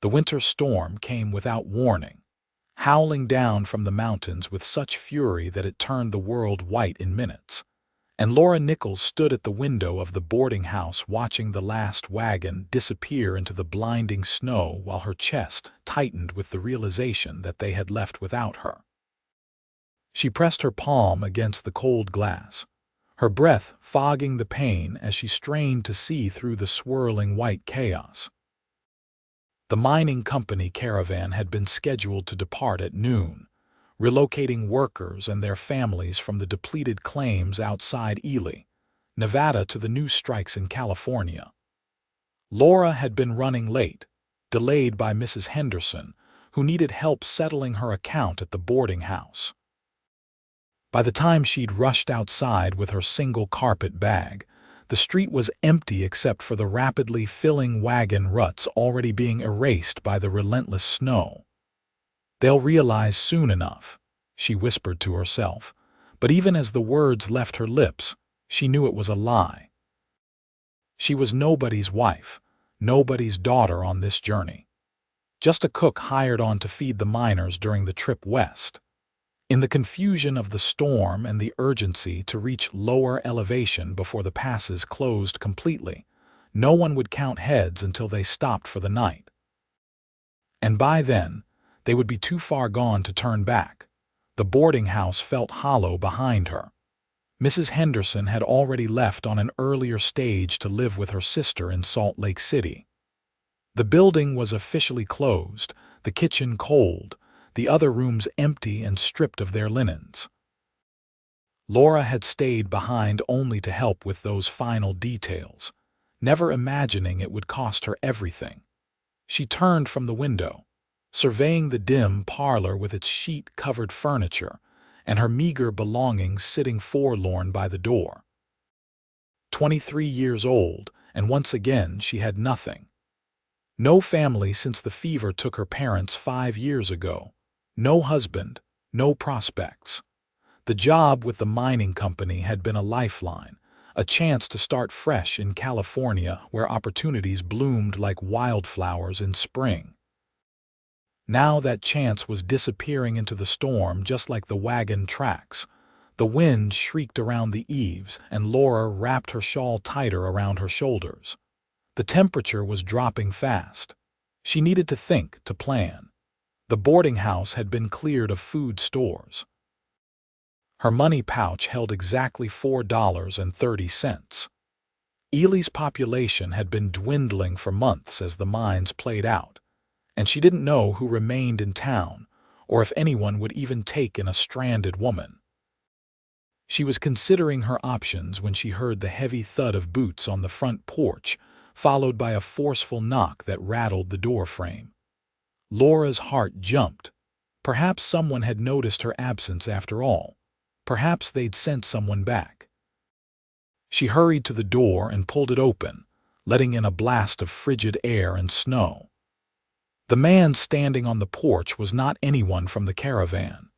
The winter storm came without warning, howling down from the mountains with such fury that it turned the world white in minutes. And Laura Nichols stood at the window of the boarding house watching the last wagon disappear into the blinding snow while her chest tightened with the realization that they had left without her. She pressed her palm against the cold glass, her breath fogging the pain as she strained to see through the swirling white chaos. The mining company caravan had been scheduled to depart at noon, relocating workers and their families from the depleted claims outside Ely, Nevada to the new strikes in California. Laura had been running late, delayed by Mrs. Henderson, who needed help settling her account at the boarding house. By the time she'd rushed outside with her single carpet bag, the street was empty except for the rapidly filling wagon ruts already being erased by the relentless snow. "They'll realize soon enough," she whispered to herself, but even as the words left her lips, she knew it was a lie. She was nobody's wife, nobody's daughter on this journey. Just a cook hired on to feed the miners during the trip west. In the confusion of the storm and the urgency to reach lower elevation before the passes closed completely, no one would count heads until they stopped for the night. And by then, they would be too far gone to turn back. The boarding house felt hollow behind her. Mrs. Henderson had already left on an earlier stage to live with her sister in Salt Lake City. The building was officially closed, the kitchen cold, the other rooms empty and stripped of their linens. Laura had stayed behind only to help with those final details, never imagining it would cost her everything. She turned from the window, surveying the dim parlor with its sheet-covered furniture and her meager belongings sitting forlorn by the door. 23 years old, and once again she had nothing. No family since the fever took her parents 5 years ago. No husband, no prospects. The job with the mining company had been a lifeline, a chance to start fresh in California where opportunities bloomed like wildflowers in spring. Now that chance was disappearing into the storm just like the wagon tracks. The wind shrieked around the eaves and Laura wrapped her shawl tighter around her shoulders. The temperature was dropping fast. She needed to think, to plan. The boarding house had been cleared of food stores. Her money pouch held exactly $4.30. Ely's population had been dwindling for months as the mines played out, and she didn't know who remained in town or if anyone would even take in a stranded woman. She was considering her options when she heard the heavy thud of boots on the front porch, followed by a forceful knock that rattled the doorframe. Laura's heart jumped. Perhaps someone had noticed her absence after all. Perhaps they'd sent someone back. She hurried to the door and pulled it open, letting in a blast of frigid air and snow. The man standing on the porch was not anyone from the caravan.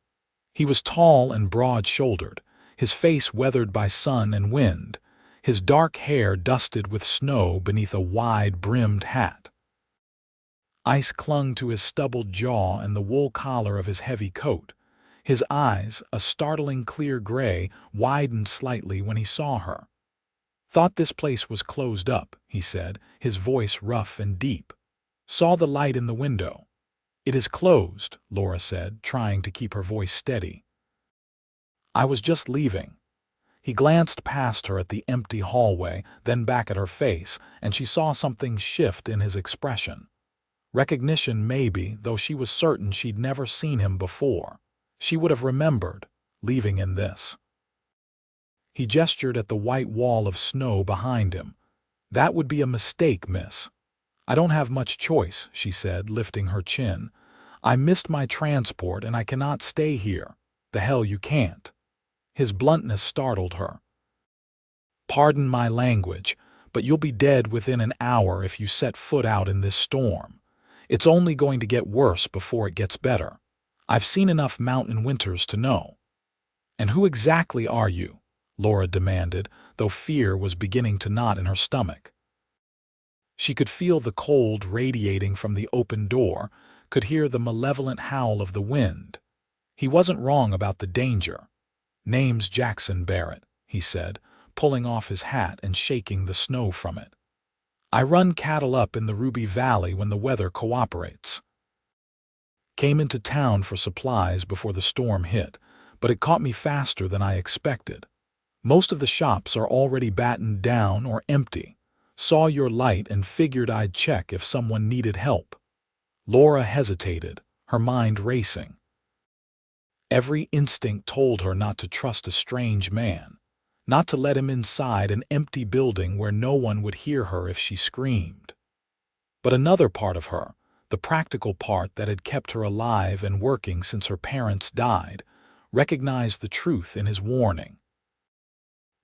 He was tall and broad-shouldered, his face weathered by sun and wind, his dark hair dusted with snow beneath a wide-brimmed hat. Ice clung to his stubbled jaw and the wool collar of his heavy coat. His eyes, a startling clear gray, widened slightly when he saw her. "Thought this place was closed up," he said, his voice rough and deep. "Saw the light in the window." "It is closed," Laura said, trying to keep her voice steady. "I was just leaving." He glanced past her at the empty hallway, then back at her face, and she saw something shift in his expression. Recognition maybe, though she was certain she'd never seen him before. She would have remembered, leaving in this. He gestured at the white wall of snow behind him. "That would be a mistake, miss." "I don't have much choice," she said, lifting her chin. "I missed my transport and I cannot stay here." "The hell you can't." His bluntness startled her. "Pardon my language, but you'll be dead within an hour if you set foot out in this storm. It's only going to get worse before it gets better. I've seen enough mountain winters to know." "And who exactly are you?" Laura demanded, though fear was beginning to knot in her stomach. She could feel the cold radiating from the open door, could hear the malevolent howl of the wind. He wasn't wrong about the danger. "Name's Jackson Barrett," he said, pulling off his hat and shaking the snow from it. "I run cattle up in the Ruby Valley when the weather cooperates. Came into town for supplies before the storm hit, but it caught me faster than I expected. Most of the shops are already battened down or empty. Saw your light and figured I'd check if someone needed help." Laura hesitated, her mind racing. Every instinct told her not to trust a strange man, not to let him inside an empty building where no one would hear her if she screamed. But another part of her, the practical part that had kept her alive and working since her parents died, recognized the truth in his warning.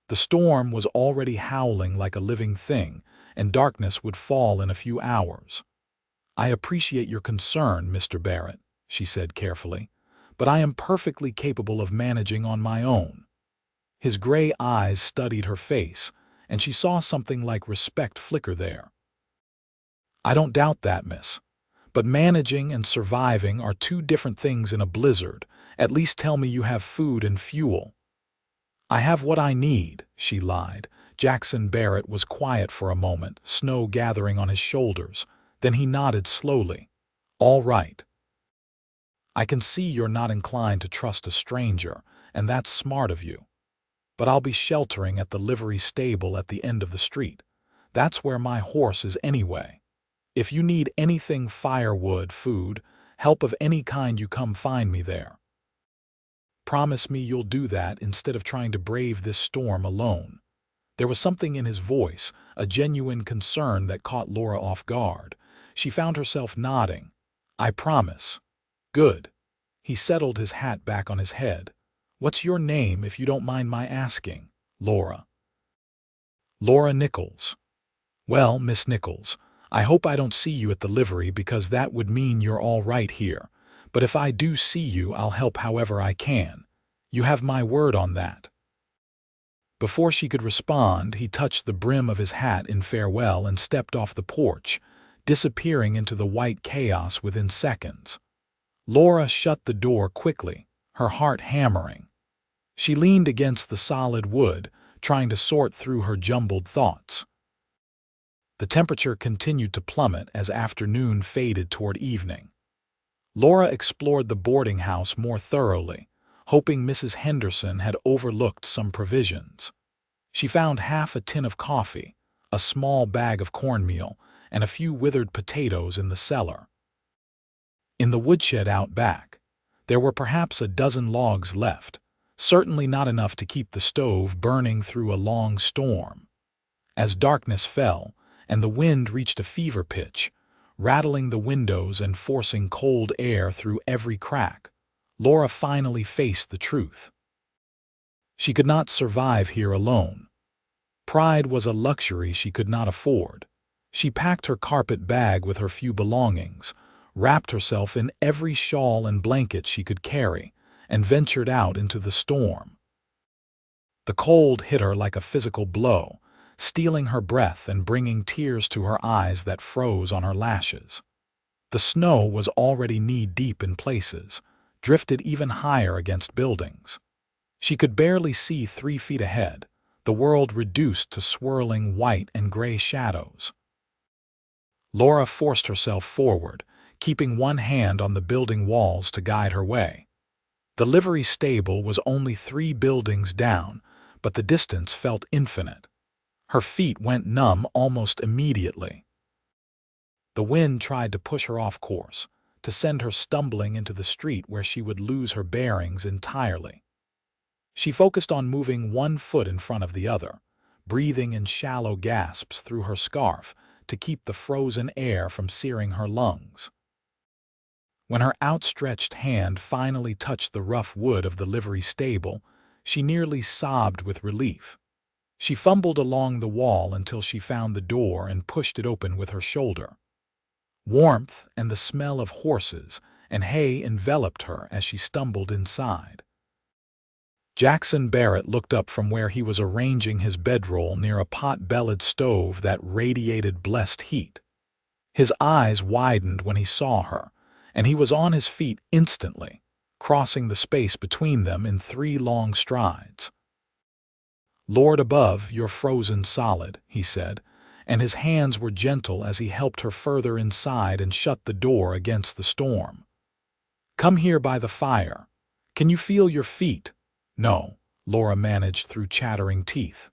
The storm was already howling like a living thing, and darkness would fall in a few hours. "I appreciate your concern, Mr. Barrett," she said carefully, "but I am perfectly capable of managing on my own." His gray eyes studied her face, and she saw something like respect flicker there. "I don't doubt that, miss. But managing and surviving are two different things in a blizzard. At least tell me you have food and fuel." "I have what I need," she lied. Jackson Barrett was quiet for a moment, snow gathering on his shoulders. Then he nodded slowly. "All right. I can see you're not inclined to trust a stranger, and that's smart of you. But I'll be sheltering at the livery stable at the end of the street. That's where my horse is anyway. If you need anything, firewood, food, help of any kind, you come find me there. Promise me you'll do that instead of trying to brave this storm alone." There was something in his voice, a genuine concern that caught Laura off guard. She found herself nodding. "I promise." "Good." He settled his hat back on his head. "What's your name, if you don't mind my asking?" "Laura." "Laura Nichols. Well, Miss Nichols, I hope I don't see you at the livery, because that would mean you're all right here. But if I do see you, I'll help however I can. You have my word on that." Before she could respond, he touched the brim of his hat in farewell and stepped off the porch, disappearing into the white chaos within seconds. Laura shut the door quickly, her heart hammering. She leaned against the solid wood, trying to sort through her jumbled thoughts. The temperature continued to plummet as afternoon faded toward evening. Laura explored the boarding house more thoroughly, hoping Mrs. Henderson had overlooked some provisions. She found half a tin of coffee, a small bag of cornmeal, and a few withered potatoes in the cellar. In the woodshed out back, there were perhaps a dozen logs left, certainly not enough to keep the stove burning through a long storm. As darkness fell, and the wind reached a fever pitch, rattling the windows and forcing cold air through every crack, Laura finally faced the truth. She could not survive here alone. Pride was a luxury she could not afford. She packed her carpet bag with her few belongings, wrapped herself in every shawl and blanket she could carry, and ventured out into the storm. The cold hit her like a physical blow, stealing her breath and bringing tears to her eyes that froze on her lashes. The snow was already knee-deep in places, drifted even higher against buildings. She could barely see 3 feet ahead, the world reduced to swirling white and gray shadows. Laura forced herself forward, keeping one hand on the building walls to guide her way. The livery stable was only 3 buildings down, but the distance felt infinite. Her feet went numb almost immediately. The wind tried to push her off course, to send her stumbling into the street where she would lose her bearings entirely. She focused on moving one foot in front of the other, breathing in shallow gasps through her scarf to keep the frozen air from searing her lungs. When her outstretched hand finally touched the rough wood of the livery stable, she nearly sobbed with relief. She fumbled along the wall until she found the door and pushed it open with her shoulder. Warmth and the smell of horses and hay enveloped her as she stumbled inside. Jackson Barrett looked up from where he was arranging his bedroll near a pot-bellied stove that radiated blessed heat. His eyes widened when he saw her, and he was on his feet instantly, crossing the space between them in 3 long strides. "Lord above, you're frozen solid," he said, and his hands were gentle as he helped her further inside and shut the door against the storm. "Come here by the fire. Can you feel your feet?" "No," Laura managed through chattering teeth.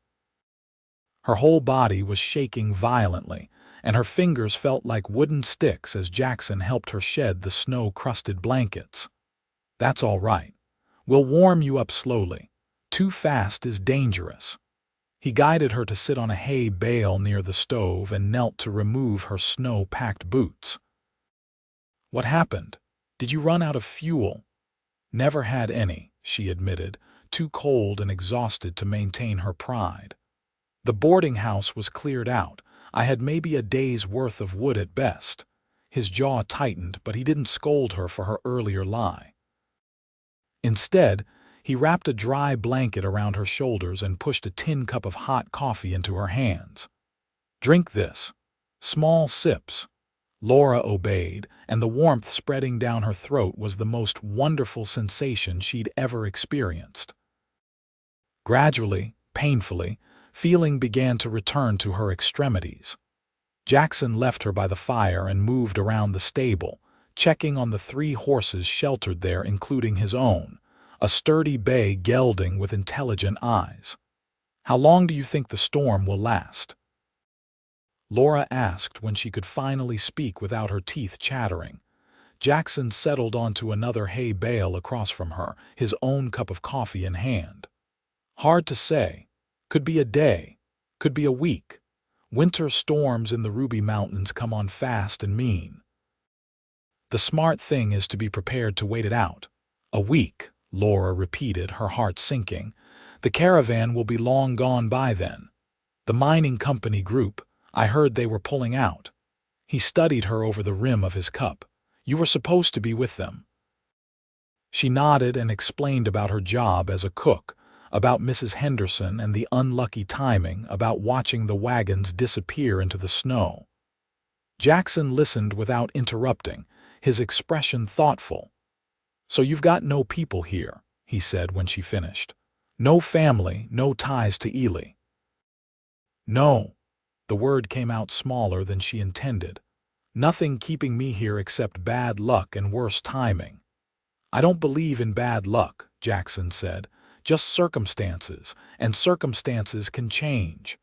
Her whole body was shaking violently, and her fingers felt like wooden sticks as Jackson helped her shed the snow-crusted blankets. "That's all right. We'll warm you up slowly. Too fast is dangerous." He guided her to sit on a hay bale near the stove and knelt to remove her snow-packed boots. "What happened? Did you run out of fuel?" "Never had any," she admitted, too cold and exhausted to maintain her pride. "The boarding house was cleared out. I had maybe a day's worth of wood at best." His jaw tightened, but he didn't scold her for her earlier lie. Instead, he wrapped a dry blanket around her shoulders and pushed a tin cup of hot coffee into her hands. "Drink this." Small sips. Laura obeyed, and the warmth spreading down her throat was the most wonderful sensation she'd ever experienced. Gradually, painfully, feeling began to return to her extremities. Jackson left her by the fire and moved around the stable, checking on the 3 horses sheltered there, including his own, a sturdy bay gelding with intelligent eyes. "How long do you think the storm will last?" Laura asked when she could finally speak without her teeth chattering. Jackson settled onto another hay bale across from her, his own cup of coffee in hand. "Hard to say. Could be a day. Could be a week. Winter storms in the Ruby Mountains come on fast and mean. The smart thing is to be prepared to wait it out." "A week," Laura repeated, her heart sinking. "The caravan will be long gone by then. The mining company group, I heard they were pulling out." He studied her over the rim of his cup. "You were supposed to be with them." She nodded and explained about her job as a cook, about Mrs. Henderson and the unlucky timing, about watching the wagons disappear into the snow. Jackson listened without interrupting, his expression thoughtful. "So you've got no people here," he said when she finished. "No family, no ties to Ely." "No." The word came out smaller than she intended. "Nothing keeping me here except bad luck and worse timing." "I don't believe in bad luck," Jackson said. "Just circumstances, and circumstances can change."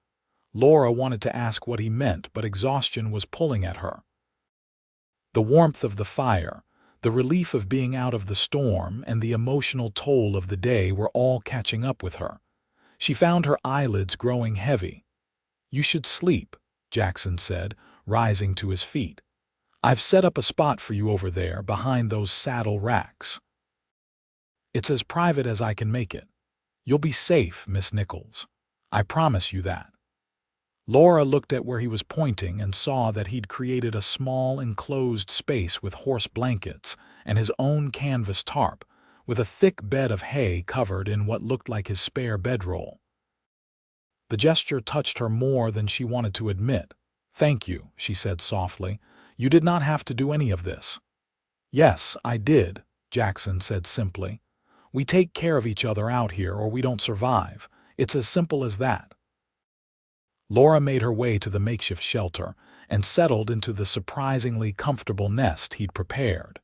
Laura wanted to ask what he meant, but exhaustion was pulling at her. The warmth of the fire, the relief of being out of the storm, and the emotional toll of the day were all catching up with her. She found her eyelids growing heavy. "You should sleep," Jackson said, rising to his feet. "I've set up a spot for you over there behind those saddle racks. It's as private as I can make it. You'll be safe, Miss Nichols. I promise you that." Laura looked at where he was pointing and saw that he'd created a small enclosed space with horse blankets and his own canvas tarp, with a thick bed of hay covered in what looked like his spare bedroll. The gesture touched her more than she wanted to admit. "Thank you," she said softly. "You did not have to do any of this." "Yes, I did," Jackson said simply. "We take care of each other out here or we don't survive. It's as simple as that." Laura made her way to the makeshift shelter and settled into the surprisingly comfortable nest he'd prepared.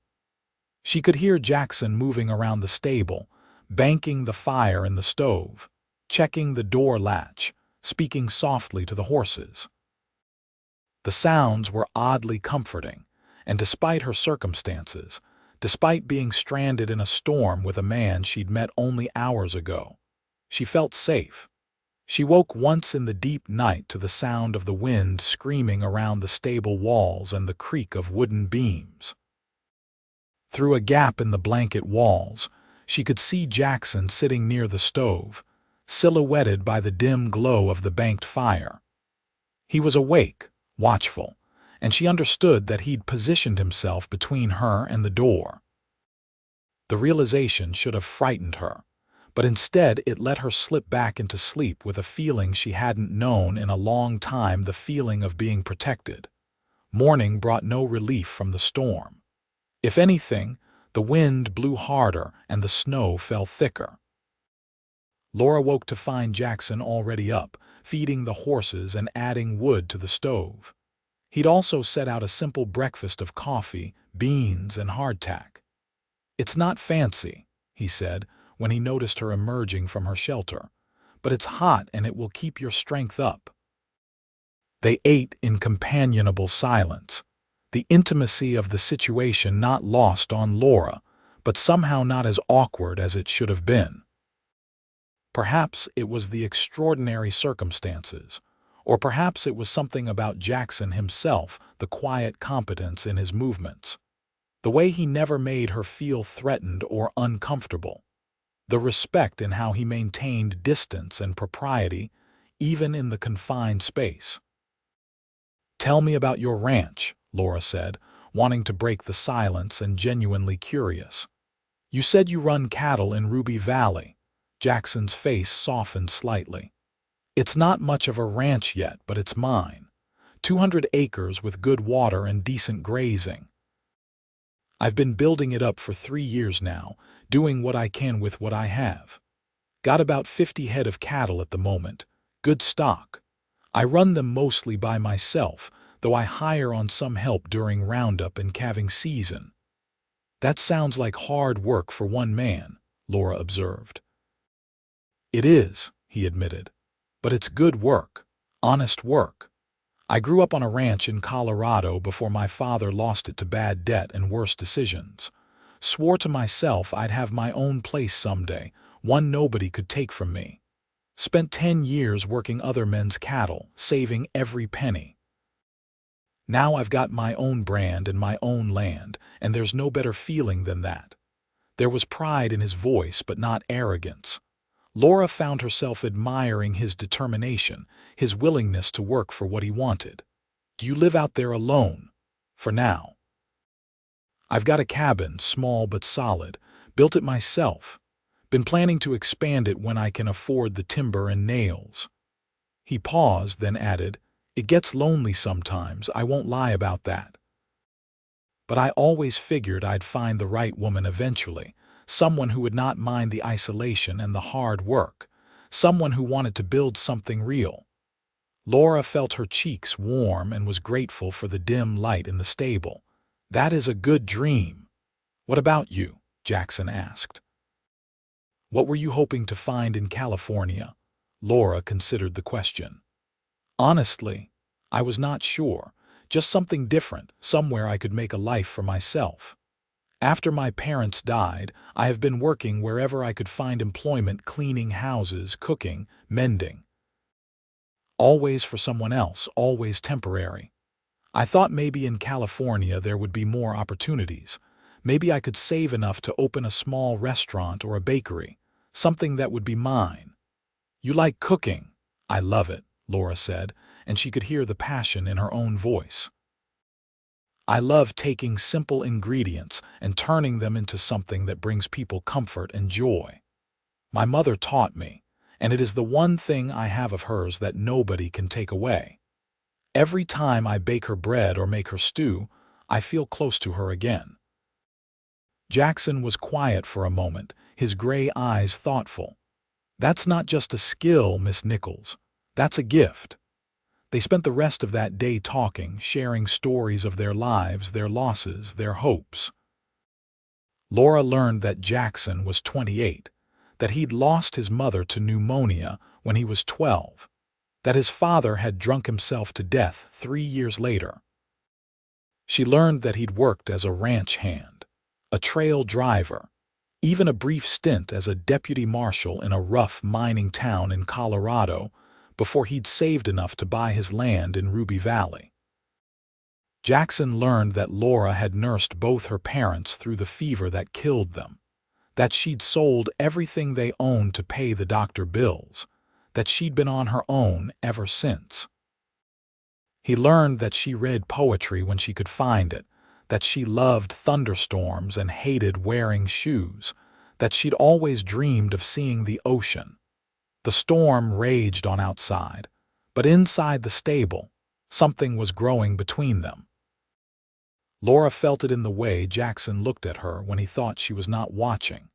She could hear Jackson moving around the stable, banking the fire in the stove, checking the door latch, speaking softly to the horses. The sounds were oddly comforting, and despite her circumstances, despite being stranded in a storm with a man she'd met only hours ago, she felt safe. She woke once in the deep night to the sound of the wind screaming around the stable walls and the creak of wooden beams. Through a gap in the blanket walls, she could see Jackson sitting near the stove, silhouetted by the dim glow of the banked fire. He was awake, watchful, and she understood that he'd positioned himself between her and the door. The realization should have frightened her, but instead it let her slip back into sleep with a feeling she hadn't known in a long time, the feeling of being protected. Morning brought no relief from the storm. If anything, the wind blew harder and the snow fell thicker. Laura woke to find Jackson already up, feeding the horses and adding wood to the stove. He'd also set out a simple breakfast of coffee, beans, and hardtack. "It's not fancy," he said, when he noticed her emerging from her shelter, "but it's hot and it will keep your strength up." They ate in companionable silence, the intimacy of the situation not lost on Laura, but somehow not as awkward as it should have been. Perhaps it was the extraordinary circumstances, or perhaps it was something about Jackson himself, the quiet competence in his movements, the way he never made her feel threatened or uncomfortable, the respect in how he maintained distance and propriety, even in the confined space. "Tell me about your ranch," Laura said, wanting to break the silence and genuinely curious. "You said you run cattle in Ruby Valley." Jackson's face softened slightly. "It's not much of a ranch yet, but it's mine. 200 acres with good water and decent grazing. I've been building it up for 3 years now, doing what I can with what I have. Got about 50 head of cattle at the moment, good stock. I run them mostly by myself, though I hire on some help during roundup and calving season." "That sounds like hard work for one man," Laura observed. "It is," he admitted, "but it's good work, honest work. I grew up on a ranch in Colorado before my father lost it to bad debt and worse decisions. Swore to myself I'd have my own place someday, one nobody could take from me. Spent 10 years working other men's cattle, saving every penny. Now I've got my own brand and my own land, and there's no better feeling than that." There was pride in his voice, but not arrogance. Laura found herself admiring his determination, his willingness to work for what he wanted. "Do you live out there alone?" "For now. I've got a cabin, small but solid, built it myself. Been planning to expand it when I can afford the timber and nails." He paused, then added, "It gets lonely sometimes, I won't lie about that. But I always figured I'd find the right woman eventually, someone who would not mind the isolation and the hard work, someone who wanted to build something real." Laura felt her cheeks warm and was grateful for the dim light in the stable. "That is a good dream." "What about you?" Jackson asked. "What were you hoping to find in California?" Laura considered the question. "Honestly, I was not sure. Just something different, somewhere I could make a life for myself. After my parents died, I have been working wherever I could find employment, cleaning houses, cooking, mending. Always for someone else, always temporary. I thought maybe in California there would be more opportunities. Maybe I could save enough to open a small restaurant or a bakery, something that would be mine." "You like cooking?" "I love it," Laura said, and she could hear the passion in her own voice. "I love taking simple ingredients and turning them into something that brings people comfort and joy. My mother taught me, and it is the one thing I have of hers that nobody can take away. Every time I bake her bread or make her stew, I feel close to her again." Jackson was quiet for a moment, his gray eyes thoughtful. "That's not just a skill, Miss Nichols. That's a gift." They spent the rest of that day talking, sharing stories of their lives, their losses, their hopes. Laura learned that Jackson was 28, that he'd lost his mother to pneumonia when he was 12, that his father had drunk himself to death 3 years later. She learned that he'd worked as a ranch hand, a trail driver, even a brief stint as a deputy marshal in a rough mining town in Colorado before he'd saved enough to buy his land in Ruby Valley. Jackson learned that Laura had nursed both her parents through the fever that killed them, that she'd sold everything they owned to pay the doctor bills, that she'd been on her own ever since. He learned that she read poetry when she could find it, that she loved thunderstorms and hated wearing shoes, that she'd always dreamed of seeing the ocean. The storm raged on outside, but inside the stable, something was growing between them. Laura felt it in the way Jackson looked at her when he thought she was not watching,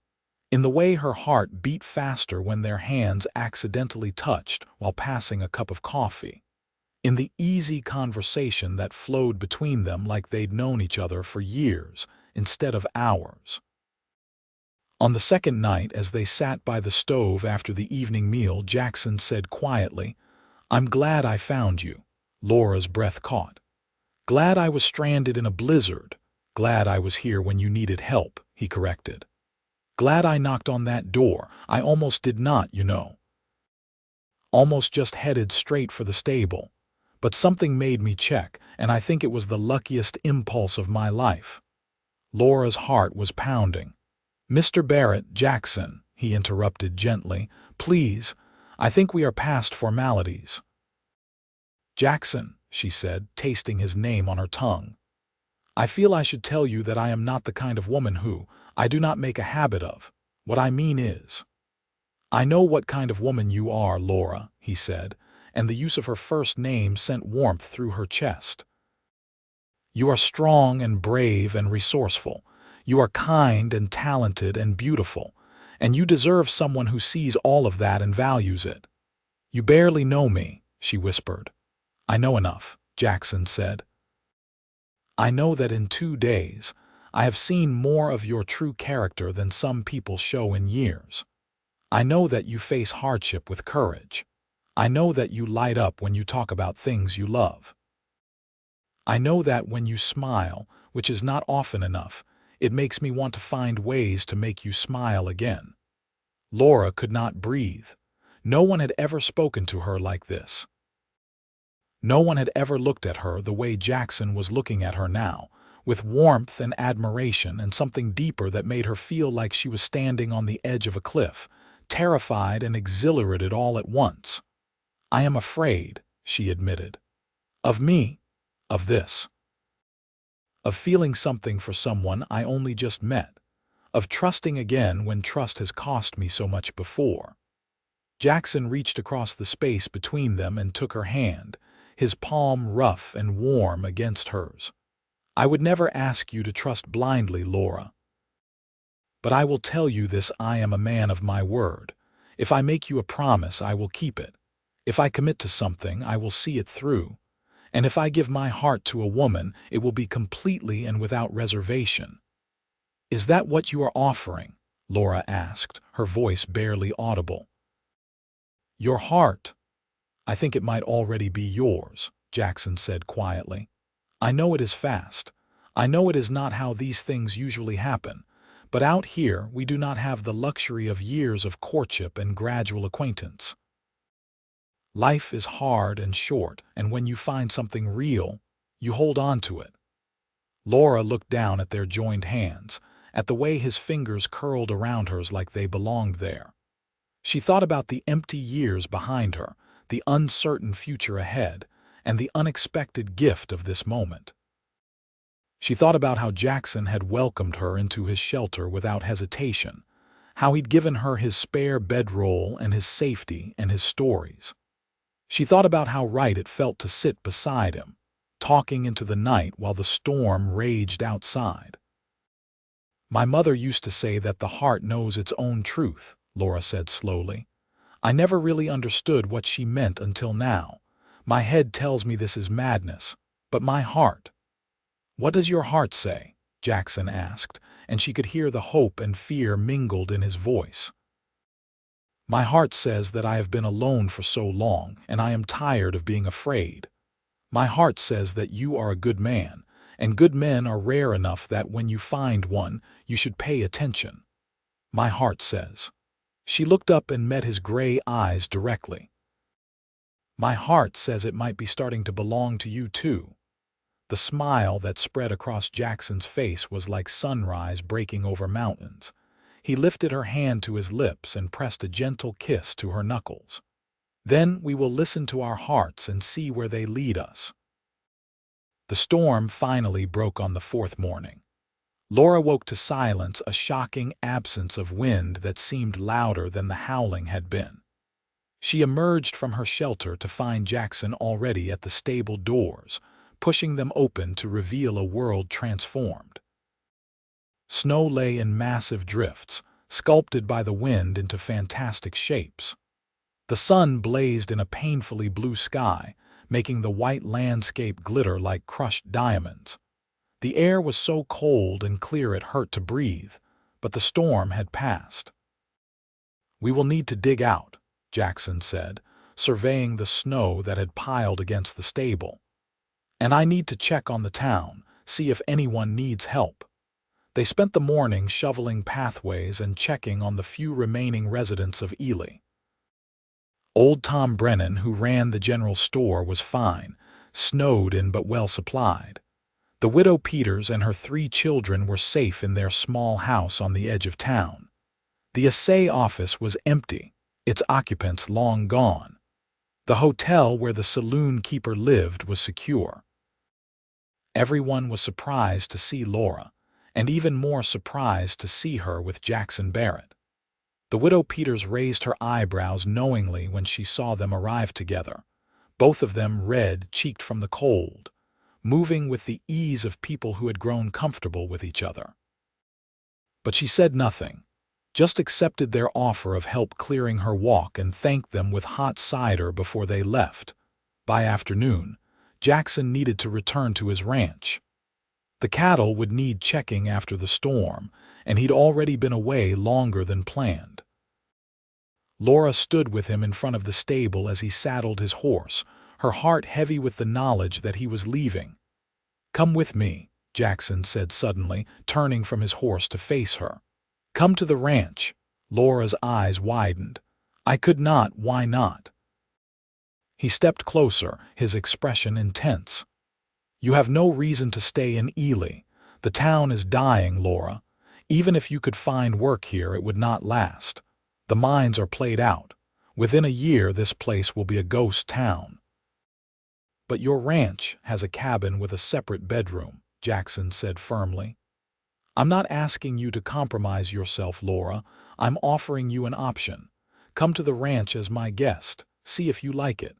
in the way her heart beat faster when their hands accidentally touched while passing a cup of coffee, in the easy conversation that flowed between them like they'd known each other for years instead of hours. On the second night, as they sat by the stove after the evening meal, Jackson said quietly, "I'm glad I found you." Laura's breath caught. "Glad I was stranded in a blizzard. Glad I was here when you needed help," he corrected. "Glad I knocked on that door. I almost did not, you know. Almost just headed straight for the stable. But something made me check, and I think it was the luckiest impulse of my life." Laura's heart was pounding. "Mr. Barrett, Jackson," he interrupted gently, "please, I think we are past formalities." "Jackson," she said, tasting his name on her tongue, "I feel I should tell you that I am not the kind of woman who I do not make a habit of. What I mean is—" "I know what kind of woman you are, Laura," he said, and the use of her first name sent warmth through her chest. "You are strong and brave and resourceful. You are kind and talented and beautiful, and you deserve someone who sees all of that and values it." "You barely know me," she whispered. "I know enough," Jackson said. "I know that in 2 days, I have seen more of your true character than some people show in years. I know that you face hardship with courage. I know that you light up when you talk about things you love. I know that when you smile, which is not often enough, it makes me want to find ways to make you smile again." Laura could not breathe. No one had ever spoken to her like this. No one had ever looked at her the way Jackson was looking at her now, with warmth and admiration and something deeper that made her feel like she was standing on the edge of a cliff, terrified and exhilarated all at once. "I am afraid," she admitted. "Of me. Of this. Of feeling something for someone I only just met. Of trusting again when trust has cost me so much before." Jackson reached across the space between them and took her hand, his palm rough and warm against hers. "I would never ask you to trust blindly, Laura. But I will tell you this: I am a man of my word. If I make you a promise, I will keep it. If I commit to something, I will see it through. And if I give my heart to a woman, it will be completely and without reservation." "Is that what you are offering?" Laura asked, her voice barely audible. "Your heart. I think it might already be yours," Jackson said quietly. "I know it is fast. I know it is not how these things usually happen. But out here, we do not have the luxury of years of courtship and gradual acquaintance. Life is hard and short, and when you find something real, you hold on to it." Laura looked down at their joined hands, at the way his fingers curled around hers like they belonged there. She thought about the empty years behind her, the uncertain future ahead, and the unexpected gift of this moment. She thought about how Jackson had welcomed her into his shelter without hesitation, how he'd given her his spare bedroll and his safety and his stories. She thought about how right it felt to sit beside him, talking into the night while the storm raged outside. "My mother used to say that the heart knows its own truth," Laura said slowly. "I never really understood what she meant until now. My head tells me this is madness, but my heart—" "What does your heart say?" Jackson asked, and she could hear the hope and fear mingled in his voice. "My heart says that I have been alone for so long, and I am tired of being afraid. My heart says that you are a good man, and good men are rare enough that when you find one, you should pay attention. My heart says—" She looked up and met his gray eyes directly. "My heart says it might be starting to belong to you too." The smile that spread across Jackson's face was like sunrise breaking over mountains. He lifted her hand to his lips and pressed a gentle kiss to her knuckles. "Then we will listen to our hearts and see where they lead us." The storm finally broke on the fourth morning. Laura woke to silence, a shocking absence of wind that seemed louder than the howling had been. She emerged from her shelter to find Jackson already at the stable doors, pushing them open to reveal a world transformed. Snow lay in massive drifts, sculpted by the wind into fantastic shapes. The sun blazed in a painfully blue sky, making the white landscape glitter like crushed diamonds. The air was so cold and clear it hurt to breathe, but the storm had passed. "We will need to dig out," Jackson said, surveying the snow that had piled against the stable. "And I need to check on the town, see if anyone needs help." They spent the morning shoveling pathways and checking on the few remaining residents of Ely. Old Tom Brennan, who ran the general store, was fine, snowed in but well supplied. The widow Peters and her 3 children were safe in their small house on the edge of town. The assay office was empty, its occupants long gone. The hotel where the saloon keeper lived was secure. Everyone was surprised to see Laura, and even more surprised to see her with Jackson Barrett. The widow Peters raised her eyebrows knowingly when she saw them arrive together, both of them red-cheeked from the cold, moving with the ease of people who had grown comfortable with each other. But she said nothing, just accepted their offer of help clearing her walk and thanked them with hot cider before they left. By afternoon, Jackson needed to return to his ranch. The cattle would need checking after the storm, and he'd already been away longer than planned. Laura stood with him in front of the stable as he saddled his horse, her heart heavy with the knowledge that he was leaving. "Come with me," Jackson said suddenly, turning from his horse to face her. "Come to the ranch." Laura's eyes widened. "I could not, why not?" He stepped closer, his expression intense. "You have no reason to stay in Ely. The town is dying, Laura. Even if you could find work here, it would not last. The mines are played out. Within a year, this place will be a ghost town." "But your ranch has a cabin with a separate bedroom," Jackson said firmly. "I'm not asking you to compromise yourself, Laura. I'm offering you an option. Come to the ranch as my guest. See if you like it.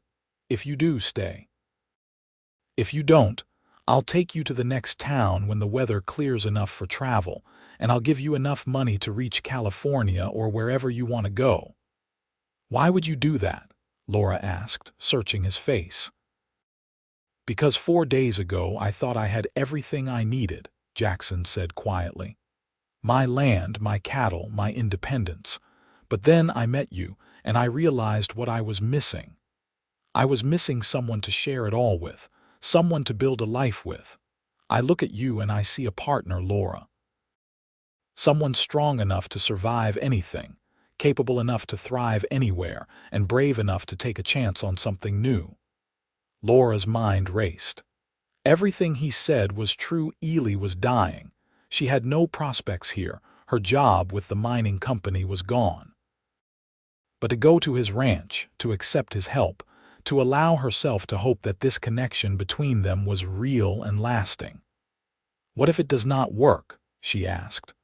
If you do, stay. If you don't, I'll take you to the next town when the weather clears enough for travel, and I'll give you enough money to reach California or wherever you want to go." "Why would you do that?" Laura asked, searching his face. "Because 4 days ago I thought I had everything I needed," Jackson said quietly. "My land, my cattle, my independence. But then I met you, and I realized what I was missing. I was missing someone to share it all with, someone to build a life with. I look at you and I see a partner, Laura. Someone strong enough to survive anything, capable enough to thrive anywhere, and brave enough to take a chance on something new." Laura's mind raced. Everything he said was true. Ely was dying. She had no prospects here. Her job with the mining company was gone. But to go to his ranch, to accept his help, to allow herself to hope that this connection between them was real and lasting. "What if it does not work?" she asked.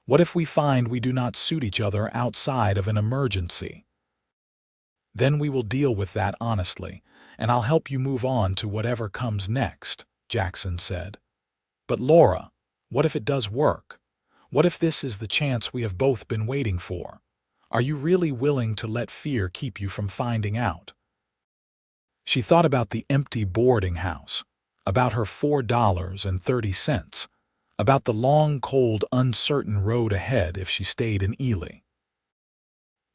"What if we find we do not suit each other outside of an emergency?" "Then we will deal with that honestly, and I'll help you move on to whatever comes next," Jackson said. "But Laura, what if it does work? What if this is the chance we have both been waiting for? Are you really willing to let fear keep you from finding out?" She thought about the empty boarding house, about her $4.30, about the long, cold, uncertain road ahead if she stayed in Ely.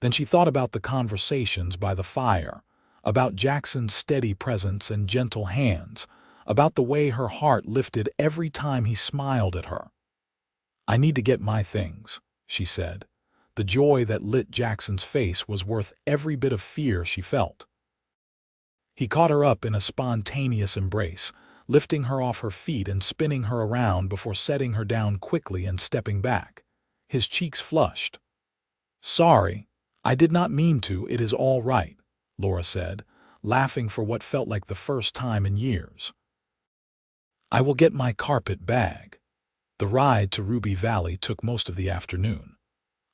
Then she thought about the conversations by the fire, about Jackson's steady presence and gentle hands, about the way her heart lifted every time he smiled at her. "I need to get my things," she said. The joy that lit Jackson's face was worth every bit of fear she felt. He caught her up in a spontaneous embrace, lifting her off her feet and spinning her around before setting her down quickly and stepping back. His cheeks flushed. "Sorry, I did not mean to. It is all right," Laura said, laughing for what felt like the first time in years. "I will get my carpet bag." The ride to Ruby Valley took most of the afternoon.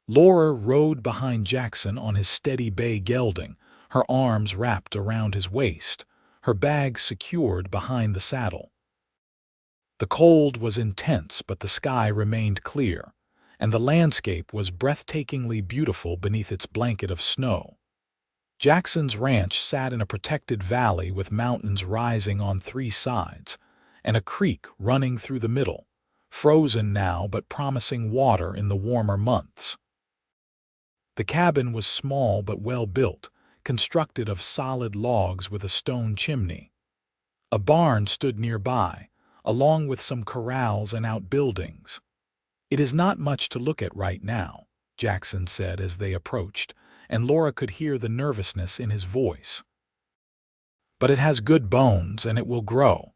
Laura rode behind Jackson on his steady bay gelding, her arms wrapped around his waist, her bag secured behind the saddle. The cold was intense, but the sky remained clear, and the landscape was breathtakingly beautiful beneath its blanket of snow. Jackson's ranch sat in a protected valley with mountains rising on three sides, and a creek running through the middle, frozen now but promising water in the warmer months. The cabin was small but well built, constructed of solid logs with a stone chimney. A barn stood nearby, along with some corrals and outbuildings. "It is not much to look at right now," Jackson said as they approached, and Laura could hear the nervousness in his voice. "But it has good bones, and it will grow."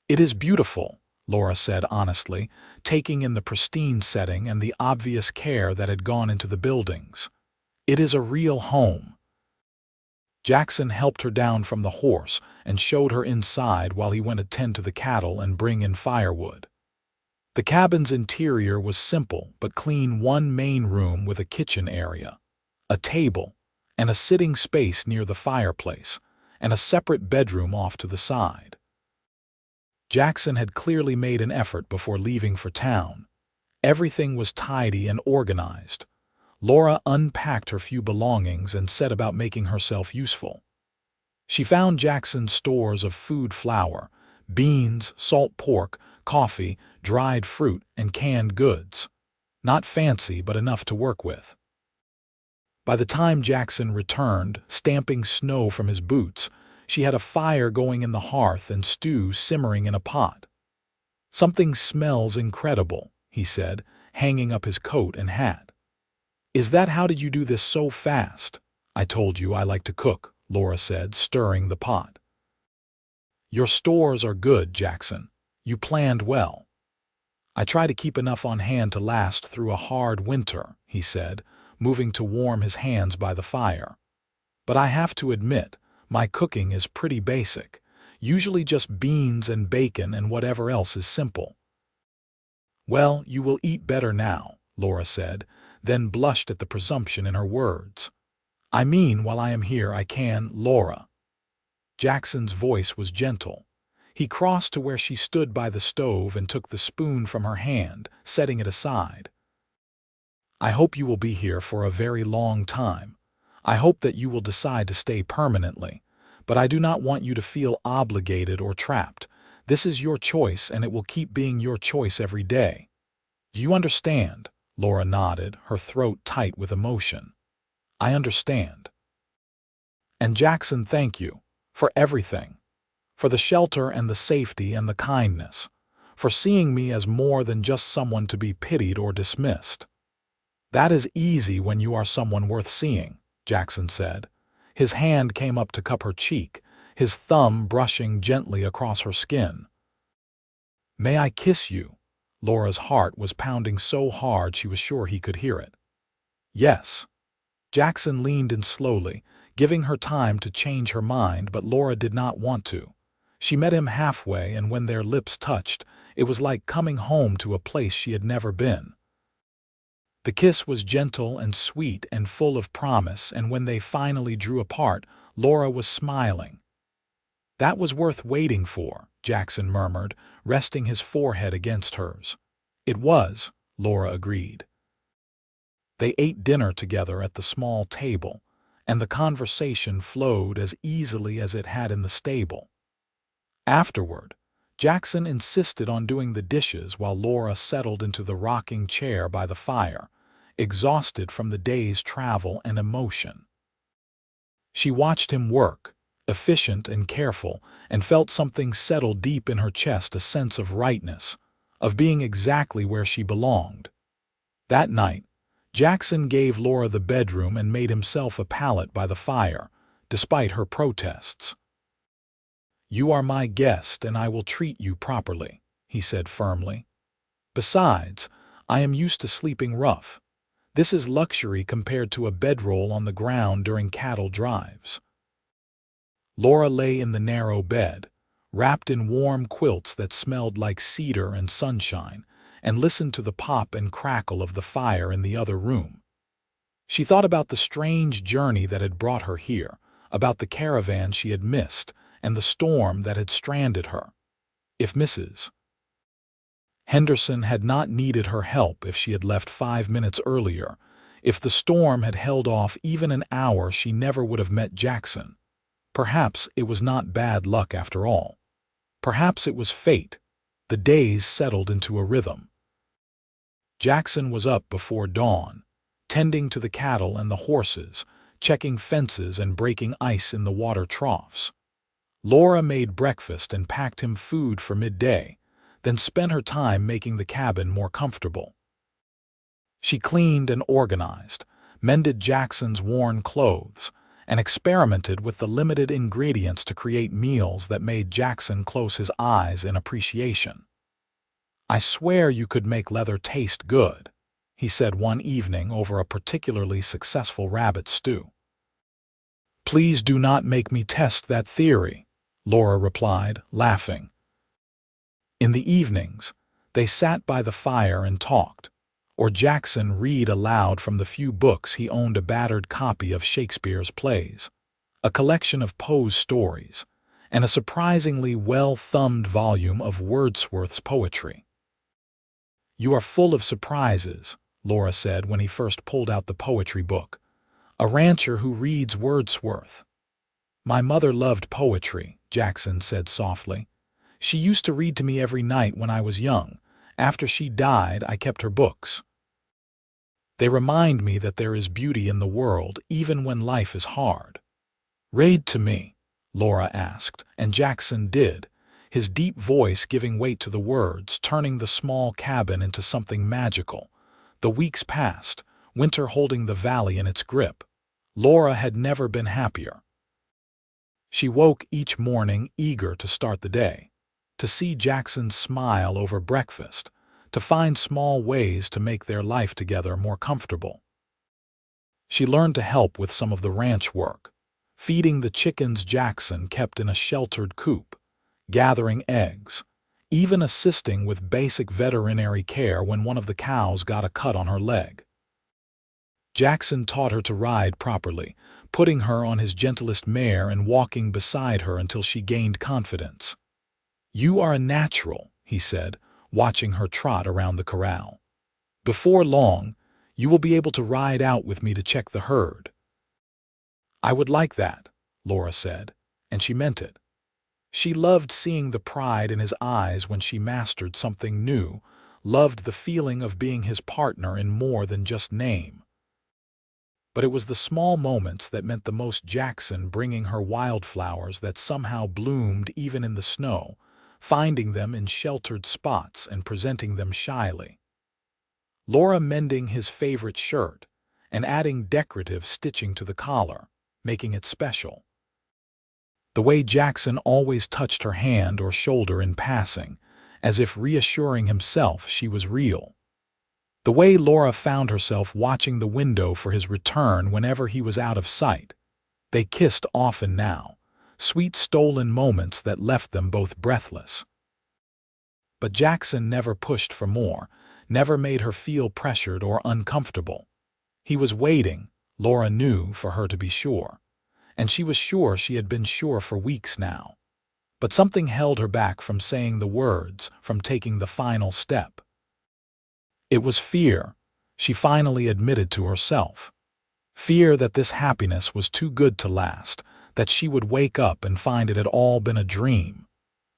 "It is beautiful," Laura said honestly, taking in the pristine setting and the obvious care that had gone into the buildings. "It is a real home." Jackson helped her down from the horse and showed her inside while he went to tend to the cattle and bring in firewood. The cabin's interior was simple but clean: one main room with a kitchen area, a table, and a sitting space near the fireplace, and a separate bedroom off to the side. Jackson had clearly made an effort before leaving for town. Everything was tidy and organized. Laura unpacked her few belongings and set about making herself useful. She found Jackson's stores of food: flour, beans, salt pork, coffee, dried fruit, and canned goods. Not fancy, but enough to work with. By the time Jackson returned, stamping snow from his boots, she had a fire going in the hearth and stew simmering in a pot. "Something smells incredible," he said, hanging up his coat and hat. "Is that how did you do this so fast?" "I told you I like to cook," Laura said, stirring the pot. "Your stores are good, Jackson. You planned well." "I try to keep enough on hand to last through a hard winter," he said, moving to warm his hands by the fire. "But I have to admit, my cooking is pretty basic, usually just beans and bacon and whatever else is simple." "Well, you will eat better now," Laura said, then blushed at the presumption in her words. "I mean, while I am here I can, Laura." Jackson's voice was gentle. He crossed to where she stood by the stove and took the spoon from her hand, setting it aside. "I hope you will be here for a very long time. I hope that you will decide to stay permanently, but I do not want you to feel obligated or trapped. This is your choice, and it will keep being your choice every day. Do you understand?" Laura nodded, her throat tight with emotion. "I understand." "And Jackson, thank you for everything. For the shelter and the safety and the kindness. For seeing me as more than just someone to be pitied or dismissed." "That is easy when you are someone worth seeing," Jackson said. His hand came up to cup her cheek, his thumb brushing gently across her skin. "May I kiss you?" Laura's heart was pounding so hard she was sure he could hear it. "Yes." Jackson leaned in slowly, giving her time to change her mind, but Laura did not want to. She met him halfway, and when their lips touched, it was like coming home to a place she had never been. The kiss was gentle and sweet and full of promise, and when they finally drew apart, Laura was smiling. "That was worth waiting for," Jackson murmured, resting his forehead against hers. "It was," Laura agreed. They ate dinner together at the small table, and the conversation flowed as easily as it had in the stable. Afterward, Jackson insisted on doing the dishes while Laura settled into the rocking chair by the fire, exhausted from the day's travel and emotion. She watched him work, efficient and careful, and felt something settle deep in her chest, a sense of rightness, of being exactly where she belonged. That night, Jackson gave Laura the bedroom and made himself a pallet by the fire, despite her protests. "You are my guest, and I will treat you properly," he said firmly. "Besides, I am used to sleeping rough. This is luxury compared to a bedroll on the ground during cattle drives." Laura lay in the narrow bed, wrapped in warm quilts that smelled like cedar and sunshine, and listened to the pop and crackle of the fire in the other room. She thought about the strange journey that had brought her here, about the caravan she had missed, and the storm that had stranded her. If Mrs. Henderson had not needed her help, if she had left 5 minutes earlier, if the storm had held off even an hour, she never would have met Jackson. Perhaps it was not bad luck after all. Perhaps it was fate. The days settled into a rhythm. Jackson was up before dawn, tending to the cattle and the horses, checking fences and breaking ice in the water troughs. Laura made breakfast and packed him food for midday, then spent her time making the cabin more comfortable. She cleaned and organized, mended Jackson's worn clothes, and experimented with the limited ingredients to create meals that made Jackson close his eyes in appreciation. "I swear you could make leather taste good," he said one evening over a particularly successful rabbit stew. "Please do not make me test that theory," Laura replied, laughing. In the evenings, they sat by the fire and talked, or Jackson read aloud from the few books he owned, a battered copy of Shakespeare's plays, a collection of Poe's stories, and a surprisingly well-thumbed volume of Wordsworth's poetry. "You are full of surprises," Laura said when he first pulled out the poetry book. "A rancher who reads Wordsworth." "My mother loved poetry," Jackson said softly. "She used to read to me every night when I was young. After she died, I kept her books. They remind me that there is beauty in the world even when life is hard." "Read to me," Laura asked, and Jackson did, his deep voice giving weight to the words, turning the small cabin into something magical. The weeks passed, winter holding the valley in its grip. Laura had never been happier. She woke each morning eager to start the day, to see Jackson smile over breakfast, to find small ways to make their life together more comfortable. She learned to help with some of the ranch work, feeding the chickens Jackson kept in a sheltered coop, gathering eggs, even assisting with basic veterinary care when one of the cows got a cut on her leg. Jackson taught her to ride properly, putting her on his gentlest mare and walking beside her until she gained confidence. "You are a natural," he said, watching her trot around the corral. "Before long, you will be able to ride out with me to check the herd." "I would like that," Laura said, and she meant it. She loved seeing the pride in his eyes when she mastered something new, loved the feeling of being his partner in more than just name. But it was the small moments that meant the most. Jackson bringing her wildflowers that somehow bloomed even in the snow, finding them in sheltered spots and presenting them shyly. Laura mending his favorite shirt and adding decorative stitching to the collar, making it special. The way Jackson always touched her hand or shoulder in passing, as if reassuring himself she was real. The way Laura found herself watching the window for his return whenever he was out of sight. They kissed often now, sweet stolen moments that left them both breathless. But Jackson never pushed for more, never made her feel pressured or uncomfortable. He was waiting, Laura knew, for her to be sure. And she was sure she had been sure for weeks now. But something held her back from saying the words, from taking the final step. It was fear, she finally admitted to herself. Fear that this happiness was too good to last, that she would wake up and find it had all been a dream.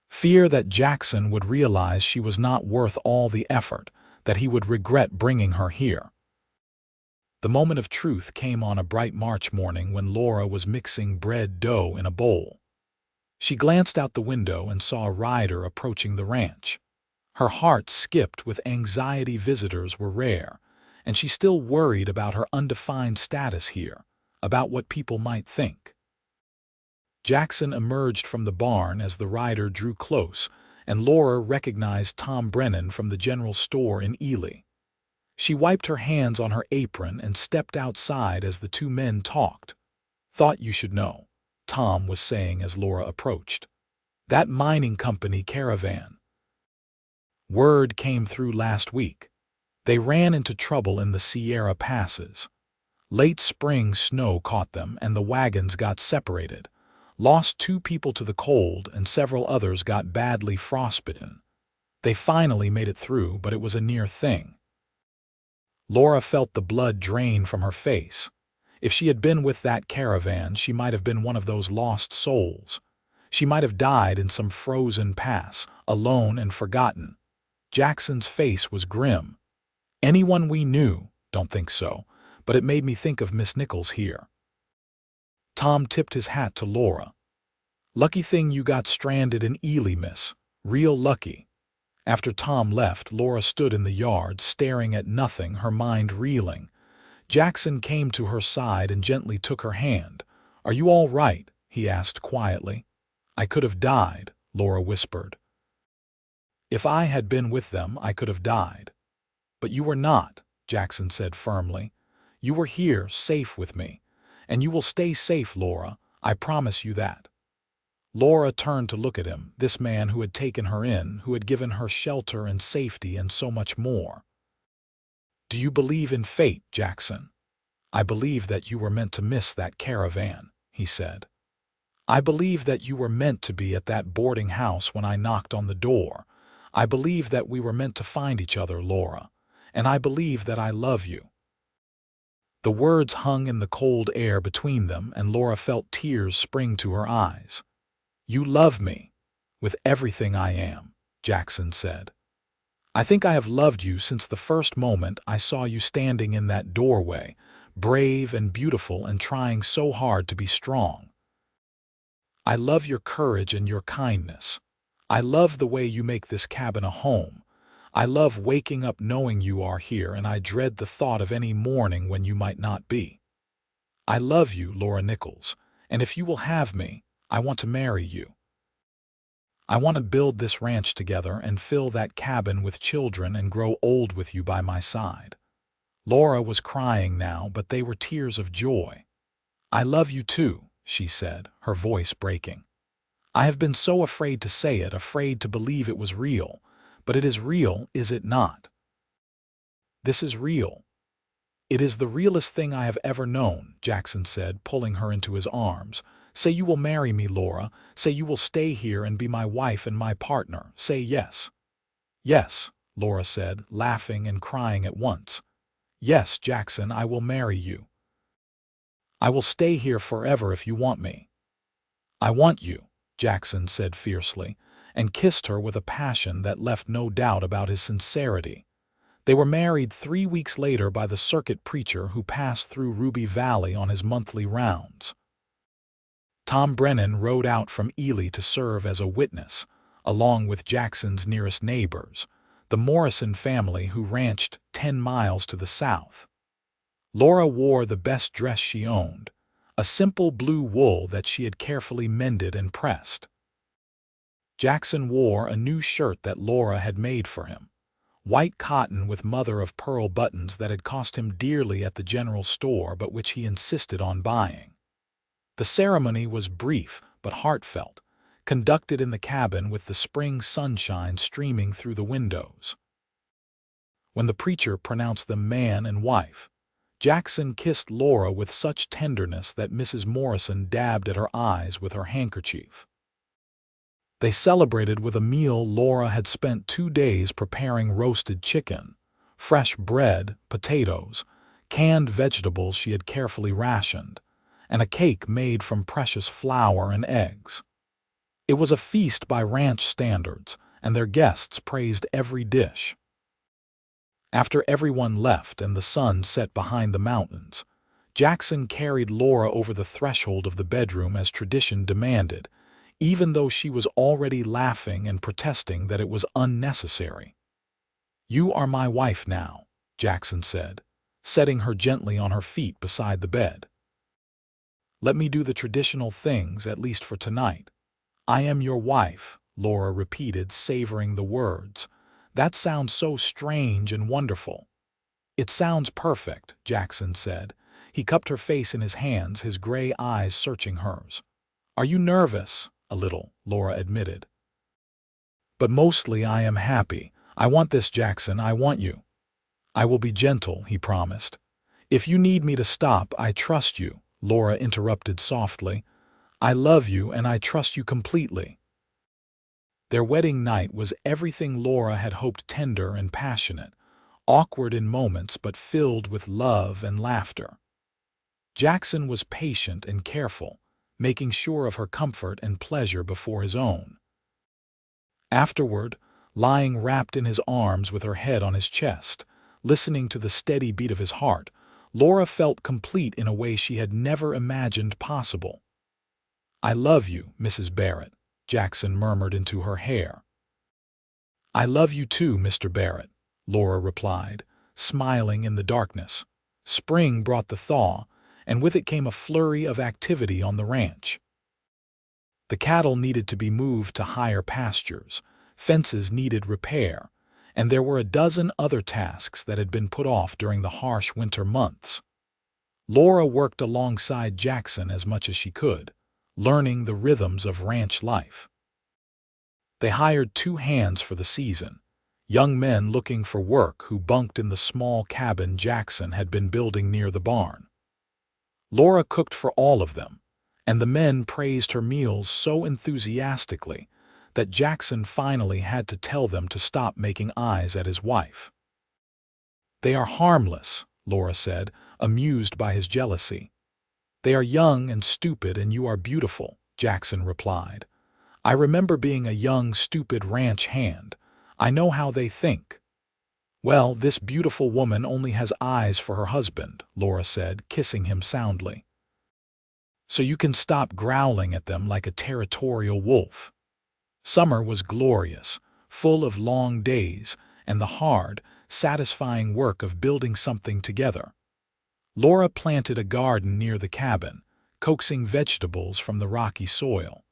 Fear that Jackson would realize she was not worth all the effort, that he would regret bringing her here. The moment of truth came on a bright March morning when Laura was mixing bread dough in a bowl. She glanced out the window and saw a rider approaching the ranch. Her heart skipped with anxiety. Visitors were rare, and she still worried about her undefined status here, about what people might think. Jackson emerged from the barn as the rider drew close, and Laura recognized Tom Brennan from the general store in Ely. She wiped her hands on her apron and stepped outside as the two men talked. "Thought you should know," Tom was saying as Laura approached. "That mining company caravan." Word came through last week. They ran into trouble in the Sierra passes. Late spring snow caught them and the wagons got separated. Lost 2 people to the cold and several others got badly frostbitten. They finally made it through, but it was a near thing. Laura felt the blood drain from her face. If she had been with that caravan, she might have been one of those lost souls. She might have died in some frozen pass, alone and forgotten. Jackson's face was grim. Anyone we knew, don't think so, but it made me think of Miss Nichols here. Tom tipped his hat to Laura. Lucky thing you got stranded in Ely, miss. Real lucky. After Tom left, Laura stood in the yard, staring at nothing, her mind reeling. Jackson came to her side and gently took her hand. "Are you all right?" he asked quietly. "I could have died," Laura whispered. "If I had been with them, I could have died." "But you were not," Jackson said firmly. "You were here, safe with me. And you will stay safe, Laura. I promise you that." Laura turned to look at him, this man who had taken her in, who had given her shelter and safety and so much more. "Do you believe in fate, Jackson?" "I believe that you were meant to miss that caravan," he said. "I believe that you were meant to be at that boarding house when I knocked on the door. I believe that we were meant to find each other, Laura. And I believe that I love you." The words hung in the cold air between them, and Laura felt tears spring to her eyes. "You love me, with everything I am," Jackson said. "I think I have loved you since the first moment I saw you standing in that doorway, brave and beautiful and trying so hard to be strong. I love your courage and your kindness. I love the way you make this cabin a home. I love waking up knowing you are here, and I dread the thought of any morning when you might not be. I love you, Laura Nichols, and if you will have me, I want to marry you. I want to build this ranch together and fill that cabin with children and grow old with you by my side." Laura was crying now, but they were tears of joy. "I love you too," she said, her voice breaking. "I have been so afraid to say it, afraid to believe it was real. But it is real, is it not?" "This is real. It is the realest thing I have ever known," Jackson said, pulling her into his arms. "Say you will marry me, Laura. Say you will stay here and be my wife and my partner. Say yes." "Yes," Laura said, laughing and crying at once. "Yes, Jackson, I will marry you. I will stay here forever if you want me." "I want you," Jackson said fiercely, and kissed her with a passion that left no doubt about his sincerity. They were married 3 weeks later by the circuit preacher who passed through Ruby Valley on his monthly rounds. Tom Brennan rode out from Ely to serve as a witness, along with Jackson's nearest neighbors, the Morrison family who ranched 10 miles to the south. Laura wore the best dress she owned, a simple blue wool that she had carefully mended and pressed. Jackson wore a new shirt that Laura had made for him, white cotton with mother-of-pearl buttons that had cost him dearly at the general store but which he insisted on buying. The ceremony was brief but heartfelt, conducted in the cabin with the spring sunshine streaming through the windows. When the preacher pronounced them man and wife, Jackson kissed Laura with such tenderness that Mrs. Morrison dabbed at her eyes with her handkerchief. They celebrated with a meal. Laura had spent 2 days preparing roasted chicken, fresh bread, potatoes, canned vegetables she had carefully rationed, and a cake made from precious flour and eggs. It was a feast by ranch standards, and their guests praised every dish. After everyone left and the sun set behind the mountains, Jackson carried Laura over the threshold of the bedroom as tradition demanded, even though she was already laughing and protesting that it was unnecessary. "You are my wife now," Jackson said, setting her gently on her feet beside the bed. "Let me do the traditional things, at least for tonight." "I am your wife," Laura repeated, savoring the words. "That sounds so strange and wonderful." "It sounds perfect," Jackson said. He cupped her face in his hands, his gray eyes searching hers. "Are you nervous?" "A little," Laura admitted. "But mostly I am happy. "I want this, Jackson, I want you." "I will be gentle," he promised. "If you need me to stop, I trust you," Laura interrupted softly. "I love you and I trust you completely." Their wedding night was everything Laura had hoped: tender and passionate, awkward in moments but filled with love and laughter. Jackson was patient and careful, making sure of her comfort and pleasure before his own. Afterward, lying wrapped in his arms with her head on his chest, listening to the steady beat of his heart, Laura felt complete in a way she had never imagined possible. "I love you, Mrs. Barrett," Jackson murmured into her hair. "I love you too, Mr. Barrett," Laura replied, smiling in the darkness. Spring brought the thaw, and with it came a flurry of activity on the ranch. The cattle needed to be moved to higher pastures, fences needed repair, and there were a dozen other tasks that had been put off during the harsh winter months. Laura worked alongside Jackson as much as she could, learning the rhythms of ranch life. They hired 2 hands for the season, young men looking for work who bunked in the small cabin Jackson had been building near the barn. Laura cooked for all of them, and the men praised her meals so enthusiastically that Jackson finally had to tell them to stop making eyes at his wife. "They are harmless," Laura said, amused by his jealousy. "They are young and stupid, and you are beautiful," Jackson replied. "I remember being a young, stupid ranch hand. I know how they think." "Well, this beautiful woman only has eyes for her husband," Laura said, kissing him soundly. "So you can stop growling at them like a territorial wolf." Summer was glorious, full of long days and the hard, satisfying work of building something together. Laura planted a garden near the cabin, coaxing vegetables from the rocky soil.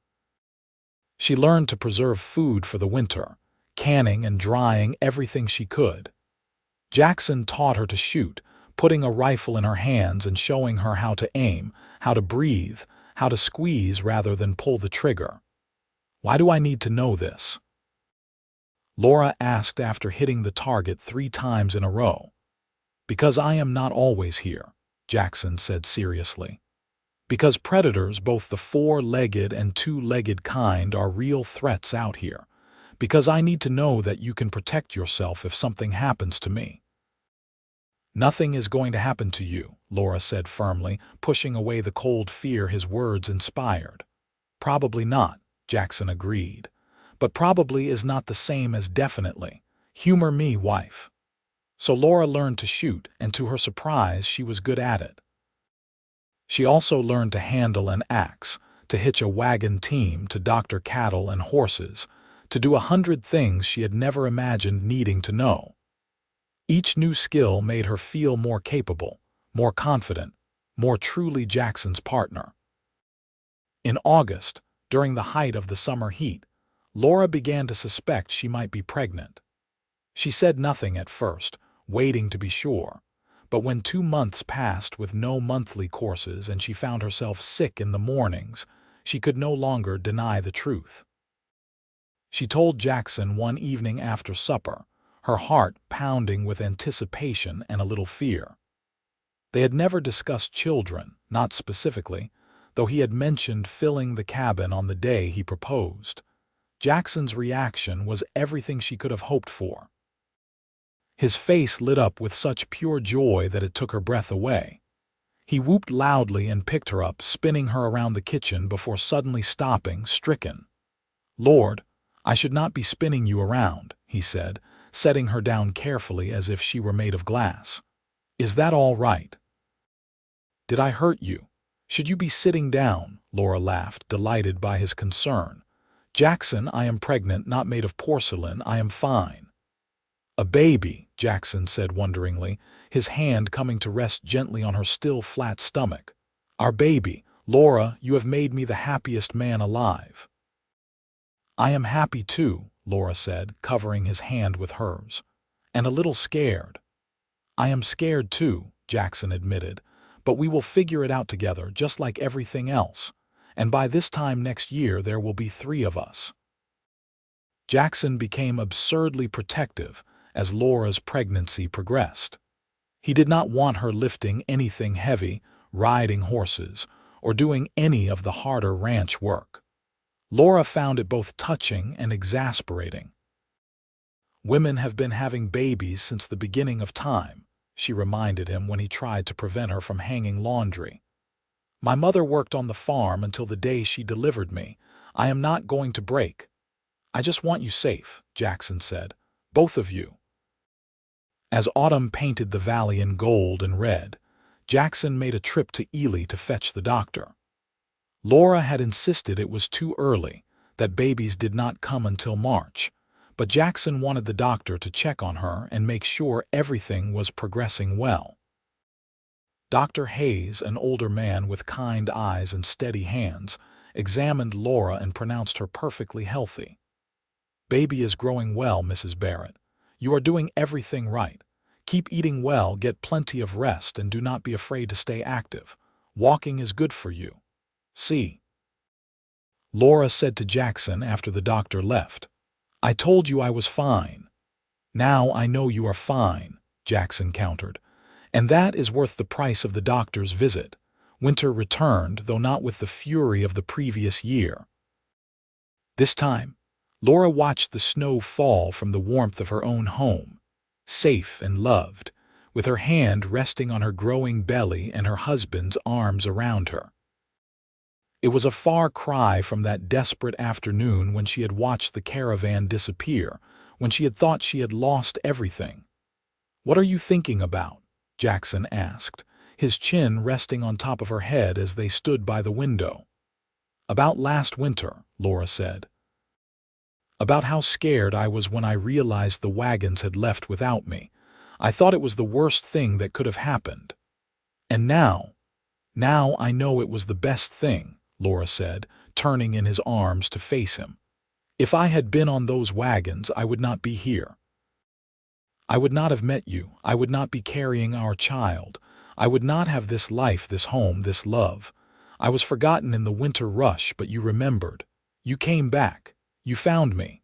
She learned to preserve food for the winter, canning and drying everything she could. Jackson taught her to shoot, putting a rifle in her hands and showing her how to aim, how to breathe, how to squeeze rather than pull the trigger. "Why do I need to know this?" Laura asked after hitting the target 3 times in a row. "Because I am not always here," Jackson said seriously. "Because predators, both the 4-legged and 2-legged kind, are real threats out here. Because I need to know that you can protect yourself if something happens to me." "Nothing is going to happen to you," Laura said firmly, pushing away the cold fear his words inspired. "Probably not," Jackson agreed. "But probably is not the same as definitely. Humor me, wife." So Laura learned to shoot, and to her surprise, she was good at it. She also learned to handle an axe, to hitch a wagon team, to doctor cattle and horses, to do 100 things she had never imagined needing to know. Each new skill made her feel more capable, more confident, more truly Jackson's partner. In August, during the height of the summer heat, Laura began to suspect she might be pregnant. She said nothing at first, waiting to be sure, but when 2 months passed with no monthly courses and she found herself sick in the mornings, she could no longer deny the truth. She told Jackson one evening after supper, her heart pounding with anticipation and a little fear. They had never discussed children, not specifically, though he had mentioned filling the cabin on the day he proposed. Jackson's reaction was everything she could have hoped for. His face lit up with such pure joy that it took her breath away. He whooped loudly and picked her up, spinning her around the kitchen before suddenly stopping, stricken. "Lord, I should not be spinning you around," he said, setting her down carefully as if she were made of glass. "Is that all right?" "Did I hurt you? Should you be sitting down?" Laura laughed, delighted by his concern. "Jackson, I am pregnant, not made of porcelain. I am fine." "A baby," Jackson said wonderingly, his hand coming to rest gently on her still flat stomach. "Our baby. Laura, you have made me the happiest man alive." "I am happy too," Laura said, covering his hand with hers. "And a little scared." "I am scared too," Jackson admitted, "but we will figure it out together, just like everything else. And by this time next year there will be 3 of us." Jackson became absurdly protective as Laura's pregnancy progressed. He did not want her lifting anything heavy, riding horses, or doing any of the harder ranch work. Laura found it both touching and exasperating. "Women have been having babies since the beginning of time," she reminded him when he tried to prevent her from hanging laundry. "My mother worked on the farm until the day she delivered me. I am not going to break." "I just want you safe," Jackson said. "Both of you." As autumn painted the valley in gold and red, Jackson made a trip to Ely to fetch the doctor. Laura had insisted it was too early, that babies did not come until March, but Jackson wanted the doctor to check on her and make sure everything was progressing well. Dr. Hayes, an older man with kind eyes and steady hands, examined Laura and pronounced her perfectly healthy. "Baby is growing well, Mrs. Barrett. You are doing everything right. Keep eating well, get plenty of rest, and do not be afraid to stay active. Walking is good for you. See," Laura said to Jackson after the doctor left. "I told you I was fine." "Now I know you are fine," Jackson countered. "And that is worth the price of the doctor's visit." Winter returned, though not with the fury of the previous year. This time, Laura watched the snow fall from the warmth of her own home, safe and loved, with her hand resting on her growing belly and her husband's arms around her. It was a far cry from that desperate afternoon when she had watched the caravan disappear, when she had thought she had lost everything. "What are you thinking about?" Jackson asked, his chin resting on top of her head as they stood by the window. "About last winter," Laura said. "About how scared I was when I realized the wagons had left without me. I thought it was the worst thing that could have happened. And now I know it was the best thing," Laura said, turning in his arms to face him. "If I had been on those wagons, I would not be here. I would not have met you. I would not be carrying our child. I would not have this life, this home, this love. I was forgotten in the winter rush, but you remembered. You came back. You found me."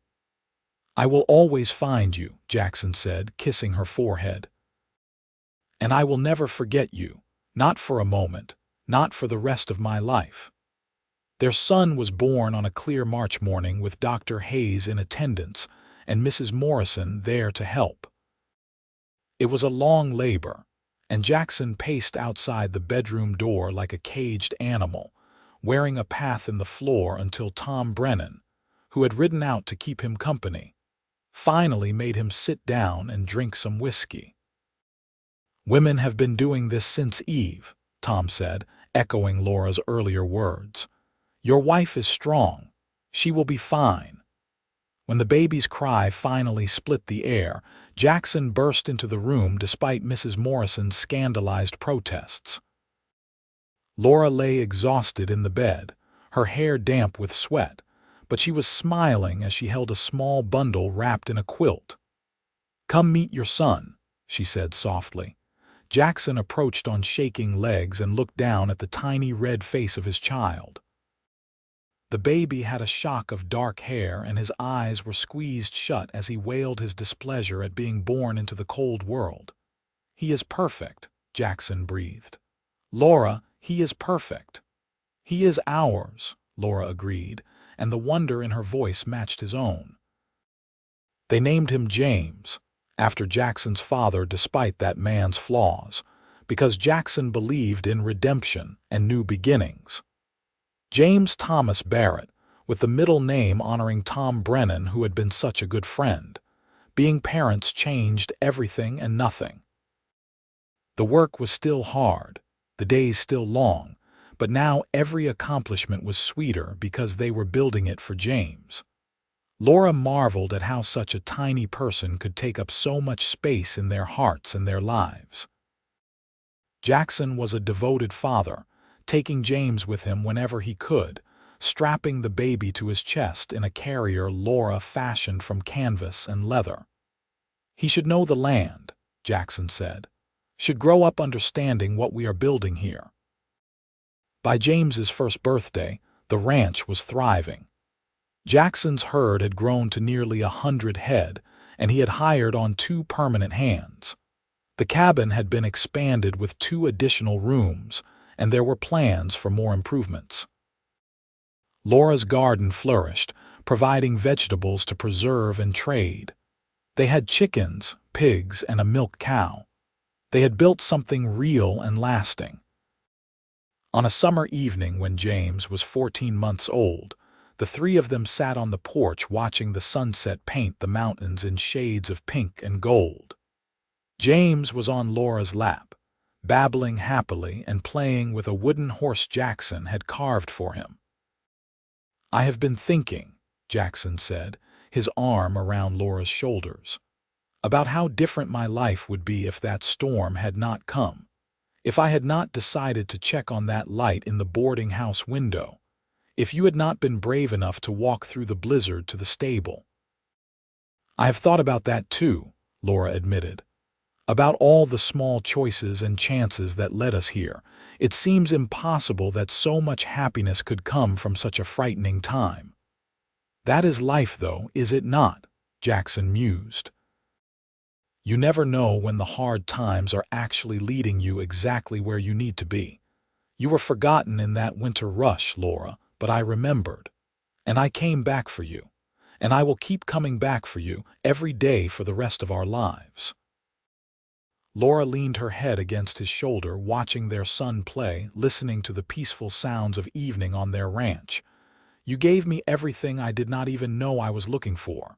"I will always find you," Jackson said, kissing her forehead. "And I will never forget you, not for a moment, not for the rest of my life." Their son was born on a clear March morning with Dr. Hayes in attendance and Mrs. Morrison there to help. It was a long labor, and Jackson paced outside the bedroom door like a caged animal, wearing a path in the floor until Tom Brennan, who had ridden out to keep him company, finally made him sit down and drink some whiskey. "Women have been doing this since Eve," Tom said, echoing Laura's earlier words. "Your wife is strong. She will be fine." When the baby's cry finally split the air, Jackson burst into the room despite Mrs. Morrison's scandalized protests. Laura lay exhausted in the bed, her hair damp with sweat, but she was smiling as she held a small bundle wrapped in a quilt. "Come meet your son," she said softly. Jackson approached on shaking legs and looked down at the tiny red face of his child. The baby had a shock of dark hair and his eyes were squeezed shut as he wailed his displeasure at being born into the cold world. "He is perfect," Jackson breathed. "Laura, he is perfect." "He is ours," Laura agreed, and the wonder in her voice matched his own. They named him James, after Jackson's father despite that man's flaws, because Jackson believed in redemption and new beginnings. James Thomas Barrett, with the middle name honoring Tom Brennan, who had been such a good friend. Being parents changed everything and nothing. The work was still hard, the days still long, but now every accomplishment was sweeter because they were building it for James. Laura marveled at how such a tiny person could take up so much space in their hearts and their lives. Jackson was a devoted father, taking James with him whenever he could, strapping the baby to his chest in a carrier Laura fashioned from canvas and leather. "He should know the land," Jackson said. "Should grow up understanding what we are building here." By James's first birthday, the ranch was thriving. Jackson's herd had grown to nearly 100 head, and he had hired on 2 permanent hands. The cabin had been expanded with 2 additional rooms, and there were plans for more improvements. Laura's garden flourished, providing vegetables to preserve and trade. They had chickens, pigs, and a milk cow. They had built something real and lasting. On a summer evening when James was 14 months old, the 3 of them sat on the porch watching the sunset paint the mountains in shades of pink and gold. James was on Laura's lap, babbling happily and playing with a wooden horse Jackson had carved for him. "I have been thinking," Jackson said, his arm around Laura's shoulders, "about how different my life would be if that storm had not come, if I had not decided to check on that light in the boarding house window, if you had not been brave enough to walk through the blizzard to the stable." "I have thought about that too," Laura admitted. "About all the small choices and chances that led us here. It seems impossible that so much happiness could come from such a frightening time." "That is life, though, is it not?" Jackson mused. "You never know when the hard times are actually leading you exactly where you need to be. You were forgotten in that winter rush, Laura, but I remembered. And I came back for you. And I will keep coming back for you every day for the rest of our lives." Laura leaned her head against his shoulder, watching their son play, listening to the peaceful sounds of evening on their ranch. "You gave me everything I did not even know I was looking for.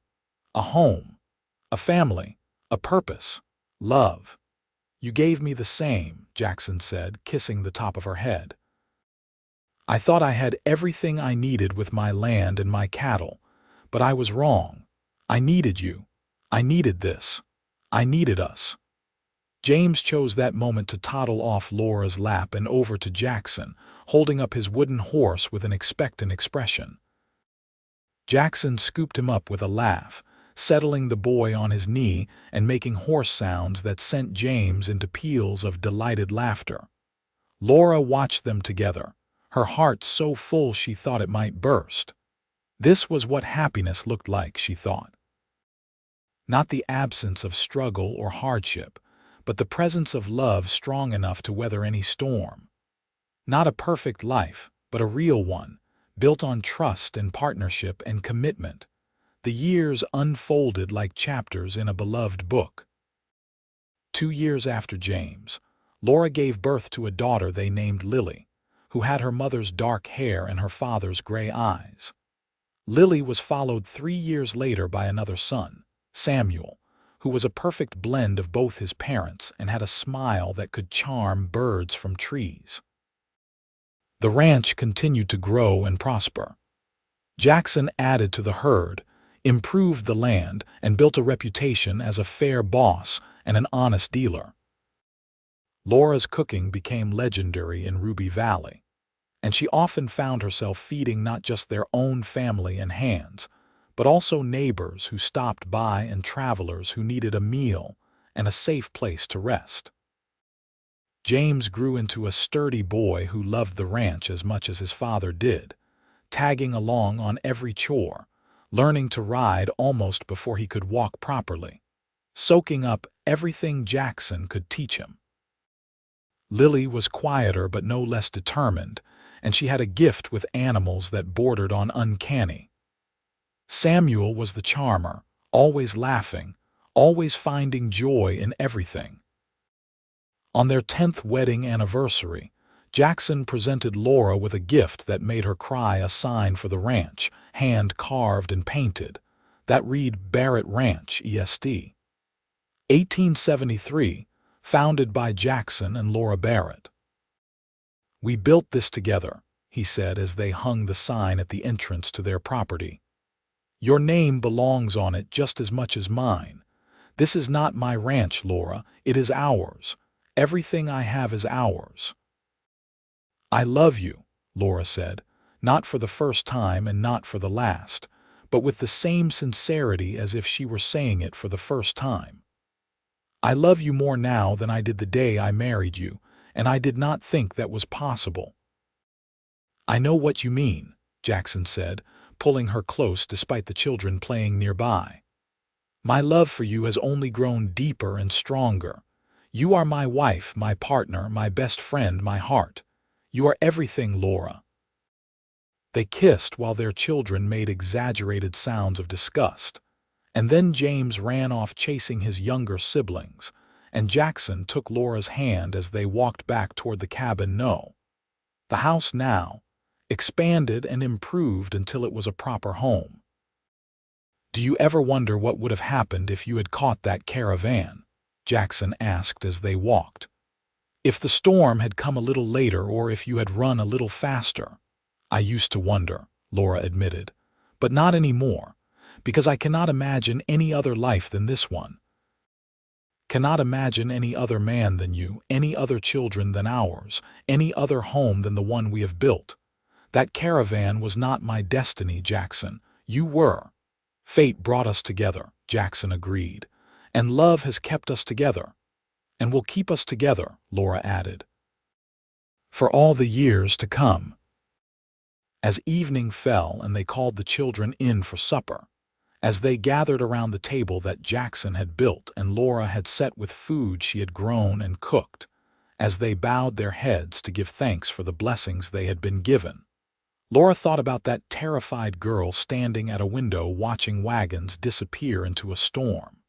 A home, a family, a purpose, love. You gave me the same," Jackson said, kissing the top of her head. "I thought I had everything I needed with my land and my cattle, but I was wrong. I needed you. I needed this. I needed us." James chose that moment to toddle off Laura's lap and over to Jackson, holding up his wooden horse with an expectant expression. Jackson scooped him up with a laugh, settling the boy on his knee and making horse sounds that sent James into peals of delighted laughter. Laura watched them together, her heart so full she thought it might burst. This was what happiness looked like, she thought. Not the absence of struggle or hardship, but the presence of love strong enough to weather any storm. Not a perfect life, but a real one, built on trust and partnership and commitment. The years unfolded like chapters in a beloved book. 2 years after James, Laura gave birth to a daughter they named Lily, who had her mother's dark hair and her father's gray eyes. Lily was followed 3 years later by another son, Samuel, who was a perfect blend of both his parents and had a smile that could charm birds from trees. The ranch continued to grow and prosper. Jackson added to the herd, improved the land, and built a reputation as a fair boss and an honest dealer. Laura's cooking became legendary in Ruby Valley, and she often found herself feeding not just their own family and hands, but also neighbors who stopped by and travelers who needed a meal and a safe place to rest. James grew into a sturdy boy who loved the ranch as much as his father did, tagging along on every chore, learning to ride almost before he could walk properly, soaking up everything Jackson could teach him. Lily was quieter but no less determined, and she had a gift with animals that bordered on uncanny. Samuel was the charmer, always laughing, always finding joy in everything. On their 10th wedding anniversary, Jackson presented Laura with a gift that made her cry, a sign for the ranch, hand-carved and painted, that read Barrett Ranch, EST. 1873, founded by Jackson and Laura Barrett. "We built this together," he said as they hung the sign at the entrance to their property. "Your name belongs on it just as much as mine. This is not my ranch, Laura, it is ours. Everything I have is ours." "I love you," Laura said, not for the first time and not for the last, but with the same sincerity as if she were saying it for the first time. "I love you more now than I did the day I married you, and I did not think that was possible." "I know what you mean," Jackson said, pulling her close despite the children playing nearby. "My love for you has only grown deeper and stronger. You are my wife, my partner, my best friend, my heart. You are everything, Laura." They kissed while their children made exaggerated sounds of disgust. And then James ran off chasing his younger siblings, and Jackson took Laura's hand as they walked back toward the cabin. No. The house now expanded and improved until it was a proper home. "Do you ever wonder what would have happened if you had caught that caravan?" Jackson asked as they walked. "If the storm had come a little later or if you had run a little faster?" "I used to wonder," Laura admitted, "but not anymore, because I cannot imagine any other life than this one. Cannot imagine any other man than you, any other children than ours, any other home than the one we have built. That caravan was not my destiny, Jackson. You were." "Fate brought us together," Jackson agreed, "and love has kept us together, and will keep us together," Laura added, "for all the years to come." As evening fell and they called the children in for supper, as they gathered around the table that Jackson had built and Laura had set with food she had grown and cooked, as they bowed their heads to give thanks for the blessings they had been given, Laura thought about that terrified girl standing at a window watching wagons disappear into a storm.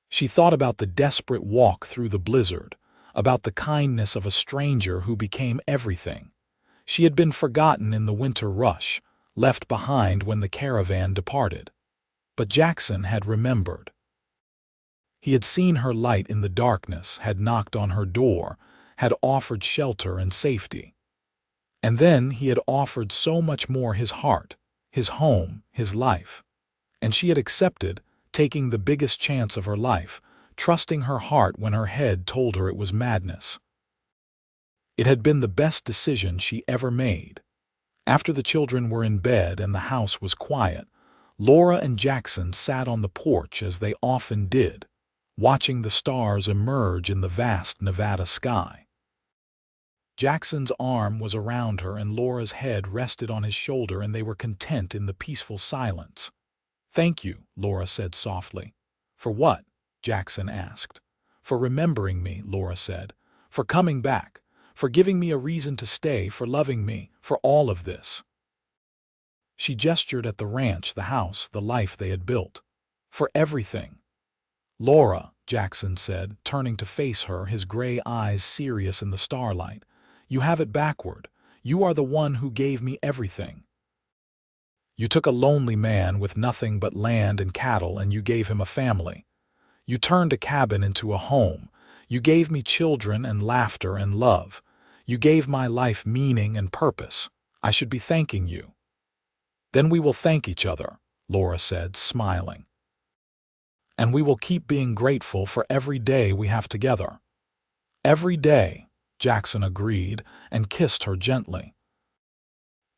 She thought about the desperate walk through the blizzard, about the kindness of a stranger who became everything. She had been forgotten in the winter rush, left behind when the caravan departed. But Jackson had remembered. He had seen her light in the darkness, had knocked on her door, had offered shelter and safety. And then he had offered so much more: his heart, his home, his life. And she had accepted, taking the biggest chance of her life, trusting her heart when her head told her it was madness. It had been the best decision she ever made. After the children were in bed and the house was quiet, Laura and Jackson sat on the porch as they often did, watching the stars emerge in the vast Nevada sky. Jackson's arm was around her and Laura's head rested on his shoulder, and they were content in the peaceful silence. "Thank you," Laura said softly. "For what?" Jackson asked. "For remembering me," Laura said. "For coming back. For giving me a reason to stay, for loving me, for all of this." She gestured at the ranch, the house, the life they had built. "For everything." "Laura," Jackson said, turning to face her, his gray eyes serious in the starlight, "you have it backward. You are the one who gave me everything. You took a lonely man with nothing but land and cattle and you gave him a family. You turned a cabin into a home. You gave me children and laughter and love. You gave my life meaning and purpose. I should be thanking you." "Then we will thank each other," Laura said, smiling. "And we will keep being grateful for every day we have together." "Every day," Jackson agreed and kissed her gently.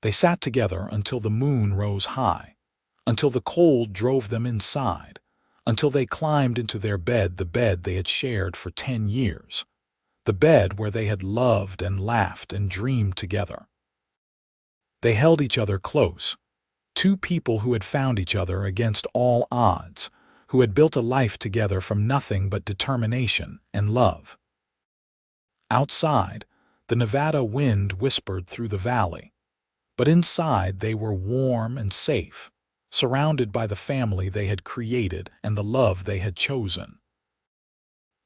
They sat together until the moon rose high, until the cold drove them inside, until they climbed into their bed, the bed they had shared for 10 years, the bed where they had loved and laughed and dreamed together. They held each other close, two people who had found each other against all odds, who had built a life together from nothing but determination and love. Outside, the Nevada wind whispered through the valley, but inside they were warm and safe, surrounded by the family they had created and the love they had chosen.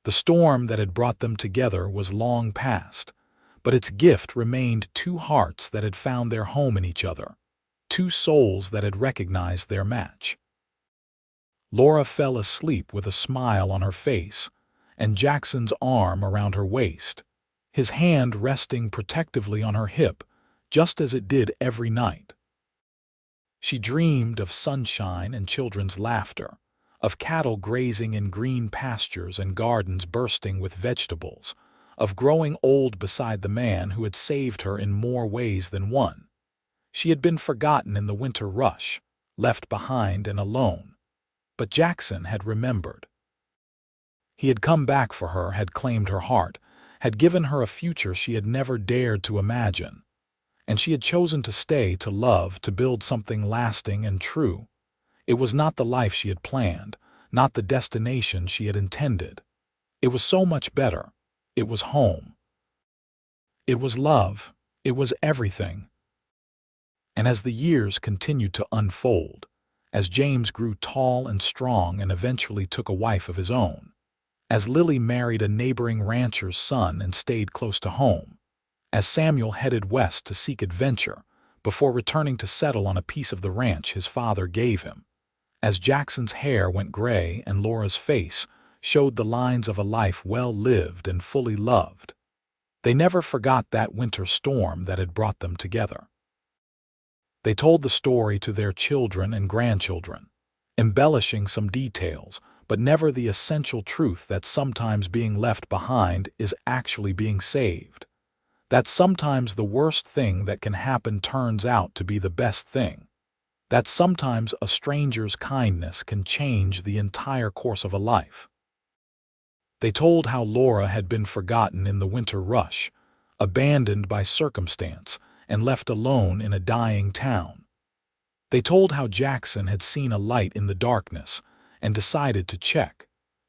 The storm that had brought them together was long past, but its gift remained: two hearts that had found their home in each other, two souls that had recognized their match. Laura fell asleep with a smile on her face and Jackson's arm around her waist, his hand resting protectively on her hip, just as it did every night. She dreamed of sunshine and children's laughter, of cattle grazing in green pastures and gardens bursting with vegetables, of growing old beside the man who had saved her in more ways than one. She had been forgotten in the winter rush, left behind and alone. But Jackson had remembered. He had come back for her, had claimed her heart, had given her a future she had never dared to imagine. and she had chosen to stay, to love, to build something lasting and true. It was not the life she had planned, not the destination she had intended. It was so much better. It was home. It was love. It was everything. And as the years continued to unfold, as James grew tall and strong and eventually took a wife of his own, as Lily married a neighboring rancher's son and stayed close to home, as Samuel headed west to seek adventure before returning to settle on a piece of the ranch his father gave him, as Jackson's hair went gray and Laura's face showed the lines of a life well lived and fully loved, they never forgot that winter storm that had brought them together. They told the story to their children and grandchildren, embellishing some details, but never the essential truth that sometimes being left behind is actually being saved. That sometimes the worst thing that can happen turns out to be the best thing. That sometimes a stranger's kindness can change the entire course of a life. They told how Laura had been forgotten in the winter rush, abandoned by circumstance, and left alone in a dying town. They told how Jackson had seen a light in the darkness and decided to check,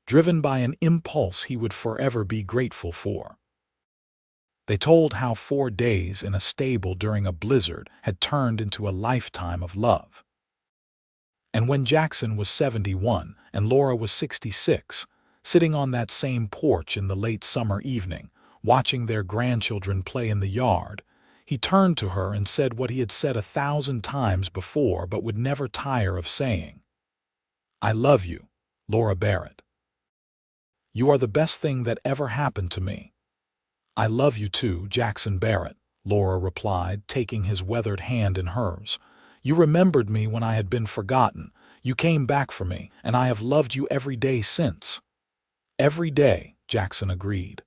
driven by an impulse he would forever be grateful for. They told how 4 days in a stable during a blizzard had turned into a lifetime of love. And when Jackson was 71 and Laura was 66, sitting on that same porch in the late summer evening, watching their grandchildren play in the yard, he turned to her and said what he had said 1,000 times before but would never tire of saying. "I love you, Laura Barrett. You are the best thing that ever happened to me." "I love you too, Jackson Barrett," Laura replied, taking his weathered hand in hers. "You remembered me when I had been forgotten. You came back for me, and I have loved you every day since." "Every day," Jackson agreed.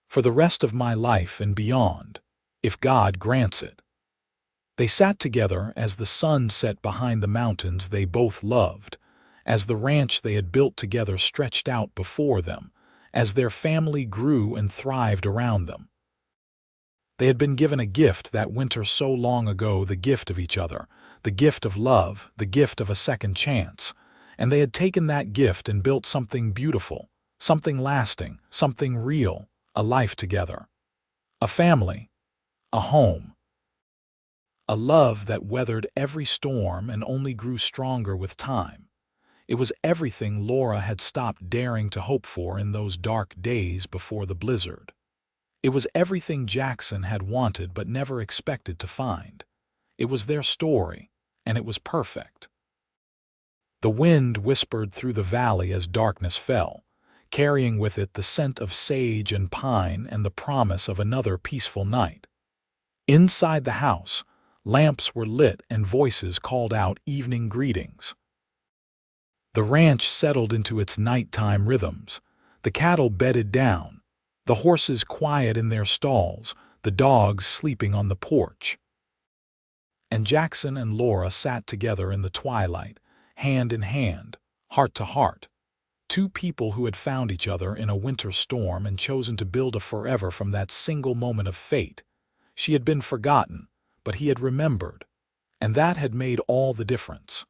"For the rest of my life and beyond, if God grants it." They sat together as the sun set behind the mountains they both loved, as the ranch they had built together stretched out before them, as their family grew and thrived around them. They had been given a gift that winter so long ago, the gift of each other, the gift of love, the gift of a second chance, and they had taken that gift and built something beautiful, something lasting, something real, a life together. A family, a home. A love that weathered every storm and only grew stronger with time. It was everything Laura had stopped daring to hope for in those dark days before the blizzard. It was everything Jackson had wanted but never expected to find. It was their story, and it was perfect. The wind whispered through the valley as darkness fell, carrying with it the scent of sage and pine and the promise of another peaceful night. Inside the house, lamps were lit and voices called out evening greetings. The ranch settled into its nighttime rhythms, the cattle bedded down, the horses quiet in their stalls, the dogs sleeping on the porch. And Jackson and Laura sat together in the twilight, hand in hand, heart to heart, two people who had found each other in a winter storm and chosen to build a forever from that single moment of fate. She had been forgotten, but he had remembered, and that had made all the difference.